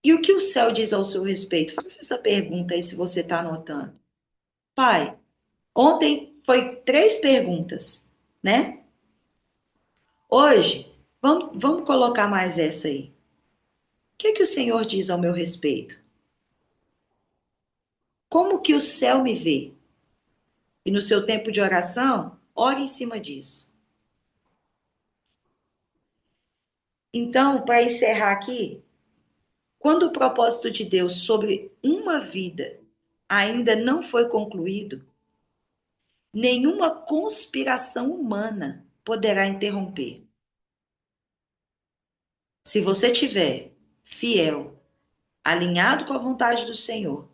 E o que o céu diz ao seu respeito? Faça essa pergunta aí se você está anotando. Pai, ontem foi 3 perguntas, né? Hoje, vamos colocar mais essa aí. O que é que o Senhor diz ao meu respeito? Como que o céu me vê? E no seu tempo de oração, ore em cima disso. Então, para encerrar aqui, quando o propósito de Deus sobre uma vida ainda não foi concluído, nenhuma conspiração humana poderá interromper. Se você tiver fiel, alinhado com a vontade do Senhor,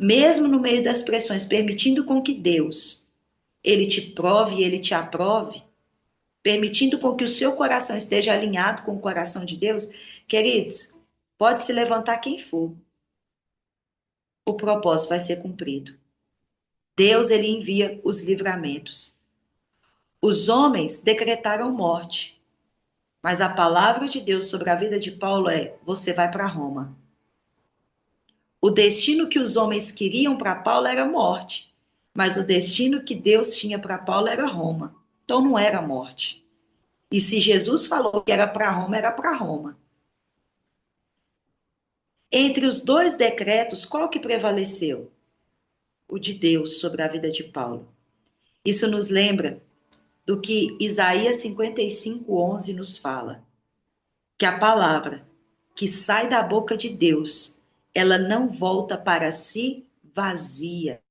mesmo no meio das pressões, permitindo com que Deus, ele te prove e ele te aprove, permitindo com que o seu coração esteja alinhado com o coração de Deus, queridos, pode se levantar quem for, o propósito vai ser cumprido. Deus, ele envia os livramentos. Os homens decretaram morte, mas a palavra de Deus sobre a vida de Paulo é: você vai para Roma. O destino que os homens queriam para Paulo era morte, mas o destino que Deus tinha para Paulo era Roma. Então não era morte. E se Jesus falou que era para Roma, era para Roma. Entre os 2 decretos, qual que prevaleceu? O de Deus sobre a vida de Paulo. Isso nos lembra do que Isaías 55:11 nos fala, que a palavra que sai da boca de Deus, ela não volta para si vazia,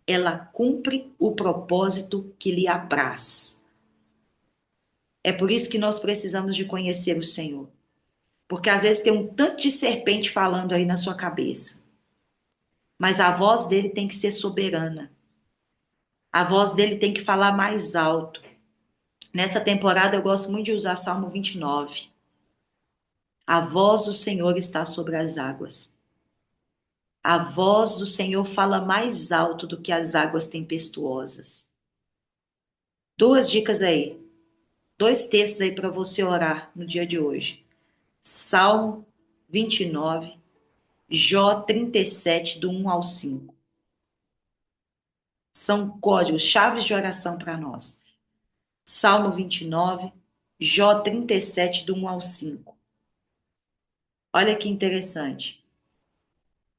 ela cumpre o propósito que lhe apraz. É por isso que nós precisamos de conhecer o Senhor, porque às vezes tem um tanto de serpente falando aí na sua cabeça, mas a voz dele tem que ser soberana, a voz dele tem que falar mais alto. Nessa temporada eu gosto muito de usar Salmo 29. A voz do Senhor está sobre as águas. A voz do Senhor fala mais alto do que as águas tempestuosas. 2 dicas aí. dois textos aí para você orar no dia de hoje. Salmo 29, Jó 37, do 1 ao 5. São códigos, chaves de oração para nós. Salmo 29, Jó 37, do 1 ao 5. Olha que interessante.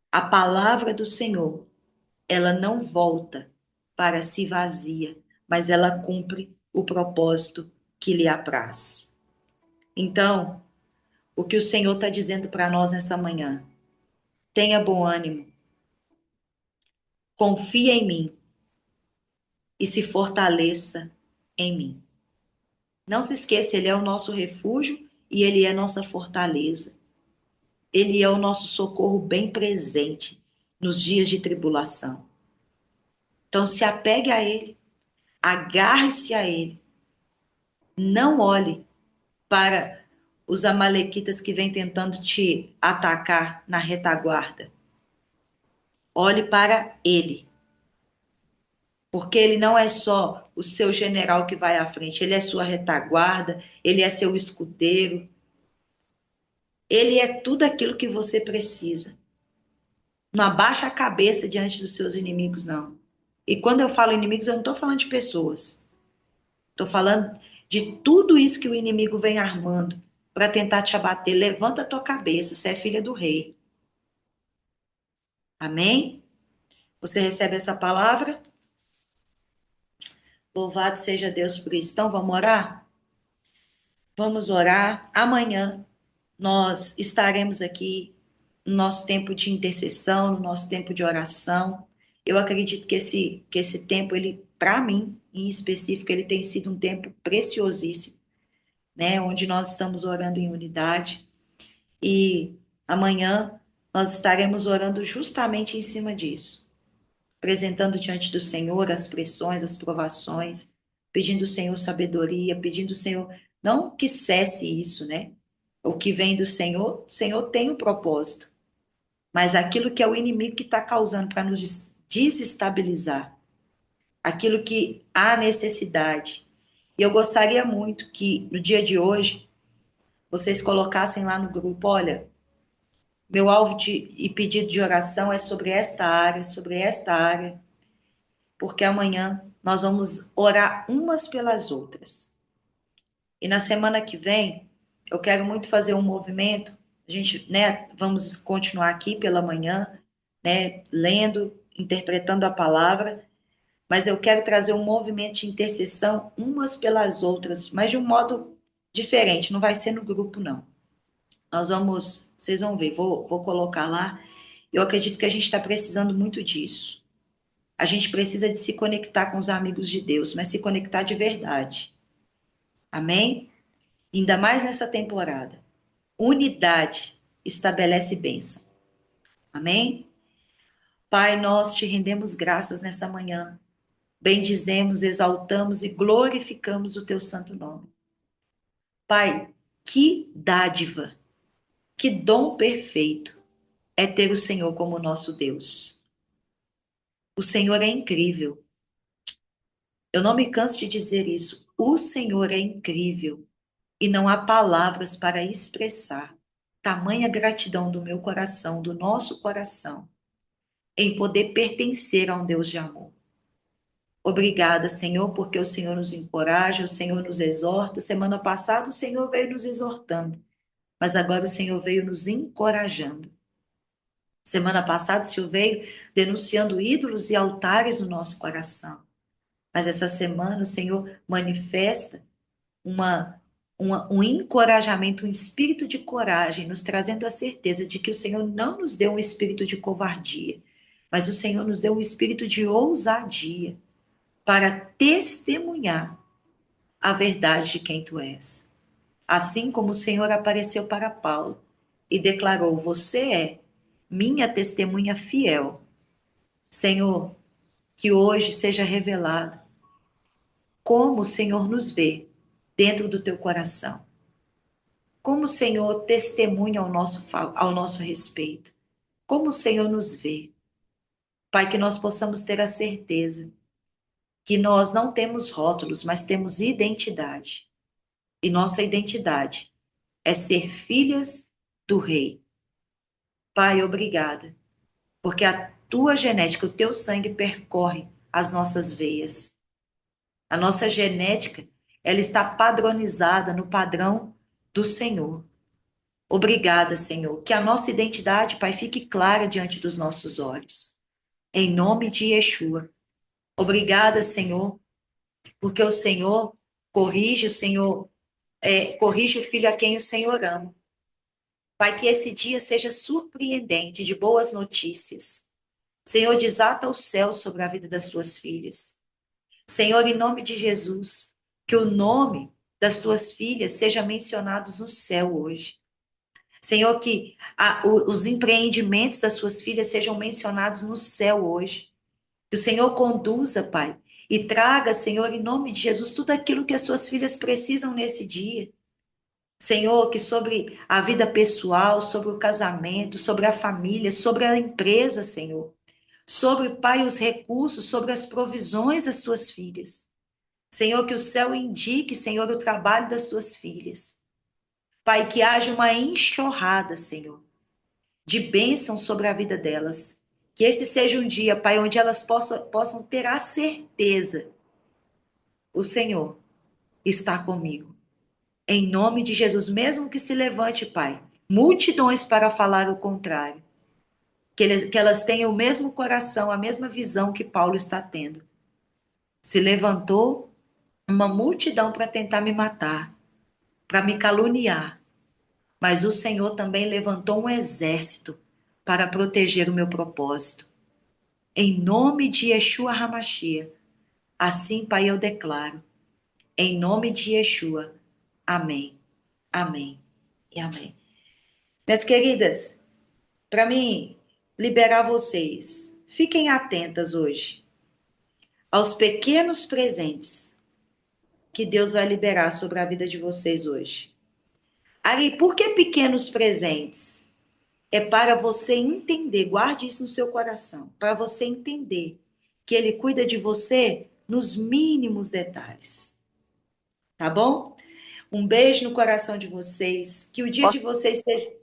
A palavra do Senhor, ela não volta para si vazia, mas ela cumpre o propósito que lhe apraz. Então, o que o Senhor está dizendo para nós nessa manhã? Tenha bom ânimo, confie em mim e se fortaleça em mim. Não se esqueça, Ele é o nosso refúgio e Ele é nossa fortaleza. Ele é o nosso socorro bem presente nos dias de tribulação. Então se apegue a Ele, agarre-se a Ele. Não olhe para os amalequitas que vêm tentando te atacar na retaguarda. Olhe para Ele. Porque Ele não é só o seu general que vai à frente, Ele é sua retaguarda, Ele é seu escudeiro. Ele é tudo aquilo que você precisa. Não abaixa a cabeça diante dos seus inimigos, não. E quando eu falo inimigos, eu não estou falando de pessoas. Estou falando de tudo isso que o inimigo vem armando para tentar te abater. Levanta a tua cabeça, você é filha do rei. Amém? Você recebe essa palavra? Louvado seja Deus por isso. Então, vamos orar? Vamos orar. Amanhã nós estaremos aqui no nosso tempo de intercessão, no nosso tempo de oração. Eu acredito que esse tempo, ele, para mim, em específico, ele tem sido um tempo preciosíssimo, né? Onde nós estamos orando em unidade. E amanhã nós estaremos orando justamente em cima disso, apresentando diante do Senhor as pressões, as provações, pedindo ao Senhor sabedoria, pedindo ao Senhor, não que cesse isso, né? O que vem do Senhor, o Senhor tem um propósito, mas aquilo que é o inimigo que está causando para nos desestabilizar, aquilo que há necessidade. E eu gostaria muito que no dia de hoje vocês colocassem lá no grupo, olha, meu alvo e pedido de oração é sobre esta área, porque amanhã nós vamos orar umas pelas outras. E na semana que vem, eu quero muito fazer um movimento, a gente, né, vamos continuar aqui pela manhã, né, lendo, interpretando a palavra, mas eu quero trazer um movimento de intercessão umas pelas outras, mas de um modo diferente, não vai ser no grupo, não. Vocês vão ver, vou colocar lá. Eu acredito que a gente está precisando muito disso. A gente precisa de se conectar com os amigos de Deus, mas se conectar de verdade. Amém? Ainda mais nessa temporada. Unidade estabelece bênção. Amém? Pai, nós te rendemos graças nessa manhã. Bendizemos, exaltamos e glorificamos o teu santo nome. Pai, que dádiva, que dom perfeito é ter o Senhor como nosso Deus. O Senhor é incrível. Eu não me canso de dizer isso. O Senhor é incrível e não há palavras para expressar tamanha gratidão do meu coração, do nosso coração, em poder pertencer a um Deus de amor. Obrigada, Senhor, porque o Senhor nos encoraja, o Senhor nos exorta. Semana passada o Senhor veio nos exortando, mas agora o Senhor veio nos encorajando. Semana passada o Senhor veio denunciando ídolos e altares no nosso coração. Mas essa semana o Senhor manifesta um encorajamento, um espírito de coragem, nos trazendo a certeza de que o Senhor não nos deu um espírito de covardia, mas o Senhor nos deu um espírito de ousadia para testemunhar a verdade de quem tu és. Assim como o Senhor apareceu para Paulo e declarou: Você é minha testemunha fiel. Senhor, que hoje seja revelado como o Senhor nos vê dentro do teu coração. Como o Senhor testemunha ao nosso respeito. Como o Senhor nos vê. Pai, que nós possamos ter a certeza que nós não temos rótulos, mas temos identidade. e nossa identidade é ser filhas do Rei. Pai, obrigada, porque a tua genética, o teu sangue percorre as nossas veias. A nossa genética, ela está padronizada no padrão do Senhor. Obrigada, Senhor, que a nossa identidade, Pai, fique clara diante dos nossos olhos. Em nome de Yeshua. Obrigada, Senhor, porque o Senhor corrige, o Senhor corrige o filho a quem o Senhor ama. Pai, que esse dia seja surpreendente de boas notícias. Senhor, desata o céu sobre a vida das tuas filhas. Senhor, em nome de Jesus, que o nome das tuas filhas seja mencionado no céu hoje. Senhor, que os empreendimentos das suas filhas sejam mencionados no céu hoje. Que o Senhor conduza, Pai, e traga, Senhor, em nome de Jesus, tudo aquilo que as suas filhas precisam nesse dia. Senhor, que sobre a vida pessoal, sobre o casamento, sobre a família, sobre a empresa, Senhor, sobre, Pai, os recursos, sobre as provisões das tuas filhas. Senhor, que o céu indique, Senhor, o trabalho das tuas filhas. Pai, que haja uma enxurrada, Senhor, de bênção sobre a vida delas. Que esse seja um dia, Pai, onde elas possam ter a certeza: o Senhor está comigo. Em nome de Jesus, mesmo que se levante, Pai, multidões para falar o contrário, que elas tenham o mesmo coração, a mesma visão que Paulo está tendo. Se levantou uma multidão para tentar me matar, para me caluniar, mas o Senhor também levantou um exército para proteger o meu propósito. Em nome de Yeshua Hamashia, assim, Pai, eu declaro, em nome de Yeshua, amém, amém e amém. Minhas queridas, para mim liberar vocês, fiquem atentas hoje aos pequenos presentes que Deus vai liberar sobre a vida de vocês hoje. Ari, por que pequenos presentes? É para você entender, guarde isso no seu coração, para você entender que Ele cuida de você nos mínimos detalhes. Tá bom? Um beijo no coração de vocês, que o dia de Posso, vocês seja.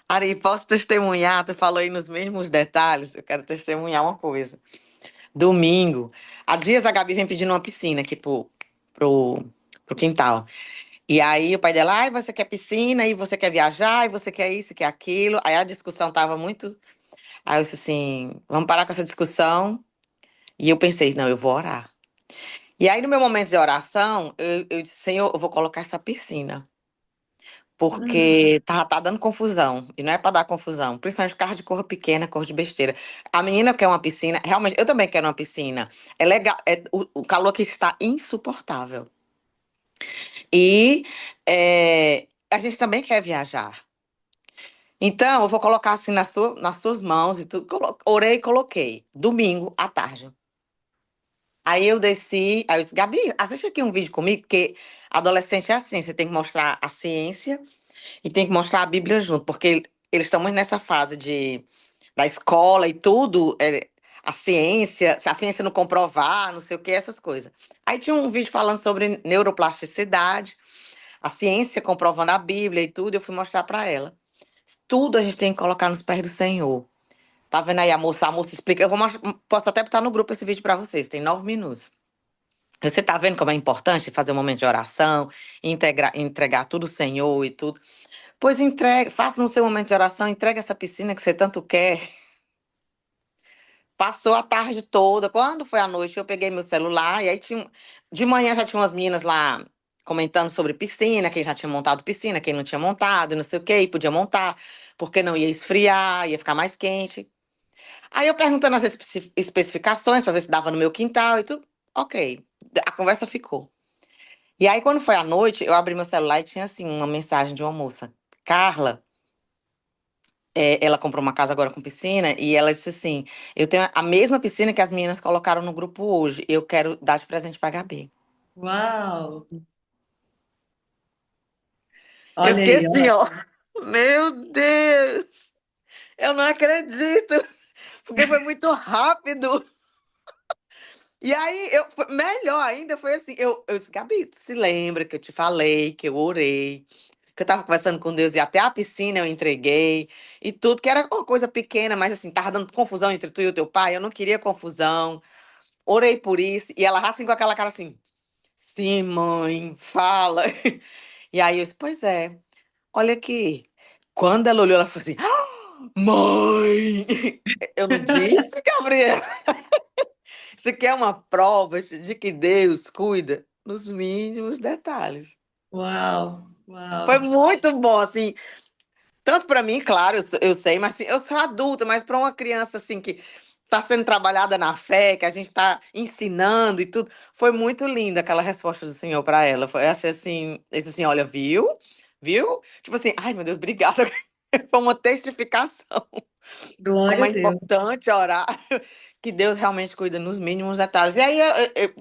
Ari, posso testemunhar? Tu falou aí nos mesmos detalhes. Eu quero testemunhar uma coisa. Domingo, há dias a Gabi vem pedindo uma piscina aqui pro, pro quintal. E aí o pai dela, ai, você quer piscina, e você quer viajar, e você quer isso, quer aquilo. Aí a discussão tava muito. Aí eu disse assim, vamos parar com essa discussão. E eu pensei, não, eu vou orar. E aí no meu momento de oração, eu disse, Senhor, eu vou colocar essa piscina. Porque tá dando confusão. E não é pra dar confusão. Principalmente carro de cor pequena, cor de besteira. A menina quer uma piscina. Realmente, eu também quero uma piscina. É legal. O calor aqui está insuportável. E a gente também quer viajar. Então, eu vou colocar assim nas suas mãos e tudo. Orei e coloquei. Domingo à tarde. Aí eu desci. Aí eu disse, Gabi, assiste aqui um vídeo comigo, porque adolescente é assim: você tem que mostrar a ciência. E tem que mostrar a Bíblia junto, porque eles estão muito nessa fase da escola e tudo, a ciência, se a ciência não comprovar, não sei o que, essas coisas. Aí tinha um vídeo falando sobre neuroplasticidade, a ciência comprovando a Bíblia e tudo, eu fui mostrar para ela. Tudo a gente tem que colocar nos pés do Senhor. Tá vendo aí a moça explica. Eu vou posso até botar no grupo esse vídeo para vocês, tem 9 minutos. Você tá vendo como é importante fazer um momento de oração, entregar tudo ao Senhor e tudo. Pois entregue, faça no seu momento de oração, entregue essa piscina que você tanto quer. Passou a tarde toda. Quando foi à noite, eu peguei meu celular e aí tinha. De manhã já tinha umas meninas lá comentando sobre piscina, quem já tinha montado piscina, quem não tinha montado, e não sei o quê, e podia montar, porque não ia esfriar, ia ficar mais quente. Aí eu perguntando as especificações para ver se dava no meu quintal e tudo. Ok, a conversa ficou. E aí, quando foi à noite, eu abri meu celular e tinha assim uma mensagem de uma moça. Carla. Ela comprou uma casa agora com piscina e ela disse assim: eu tenho a mesma piscina que as meninas colocaram no grupo hoje. Eu quero dar de presente pra Gabi. Uau! Eu Olha fiquei aí, assim, ó. ó. Meu Deus! Eu não acredito! Porque foi muito rápido. E aí, melhor ainda foi assim, eu disse, Gabi, tu se lembra que eu te falei, que eu orei, que eu tava conversando com Deus e até a piscina eu entreguei e tudo, que era uma coisa pequena, mas assim, tava dando confusão entre tu e o teu pai, eu não queria confusão, orei por isso, e ela assim com aquela cara assim, sim, mãe, fala. E aí eu disse, pois é, olha aqui. Quando ela olhou, ela falou assim, "Ah, mãe! Eu não disse, Gabriel? Isso aqui é uma prova de que Deus cuida nos mínimos detalhes. Uau, Foi uau. muito bom, assim, tanto para mim, claro, eu sei, mas assim, eu sou adulta, mas para uma criança assim que está sendo trabalhada na fé, que a gente está ensinando e tudo, foi muito linda aquela resposta do Senhor para ela. Eu achei assim, esse assim, olha, viu? Viu? Tipo assim, ai meu Deus, obrigada. Foi uma testificação. Como Glória a é Deus. importante orar, que Deus realmente cuida nos mínimos detalhes. E aí,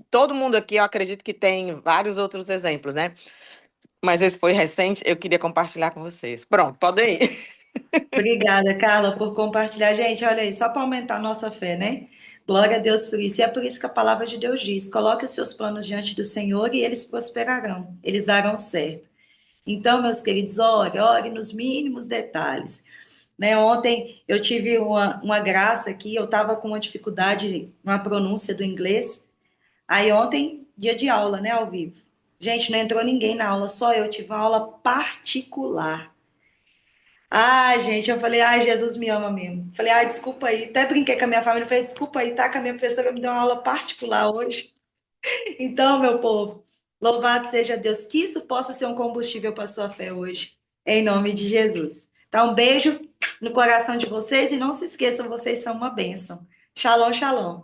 todo mundo aqui, eu acredito que tem vários outros exemplos, né? Mas esse foi recente, eu queria compartilhar com vocês. Pronto, podem ir. Obrigada, Carla, por compartilhar. Gente, olha aí, só para aumentar a nossa fé, né? Glória a Deus por isso. E é por isso que a palavra de Deus diz: coloque os seus planos diante do Senhor e eles prosperarão, eles darão certo. Então, meus queridos, ore nos mínimos detalhes. Né, ontem eu tive uma graça aqui, eu estava com uma dificuldade na pronúncia do inglês. Aí ontem, dia de aula, né, ao vivo. Gente, não entrou ninguém na aula, só eu tive uma aula particular. Ai, gente, eu falei, ai, Jesus me ama mesmo. Falei, ai, desculpa aí. Até brinquei com a minha família, falei, desculpa aí, tá? Que a minha professora me deu uma aula particular hoje. Então, meu povo, louvado seja Deus, que isso possa ser um combustível para a sua fé hoje, em nome de Jesus. Tá, um beijo no coração de vocês e não se esqueçam, vocês são uma bênção. Shalom, shalom.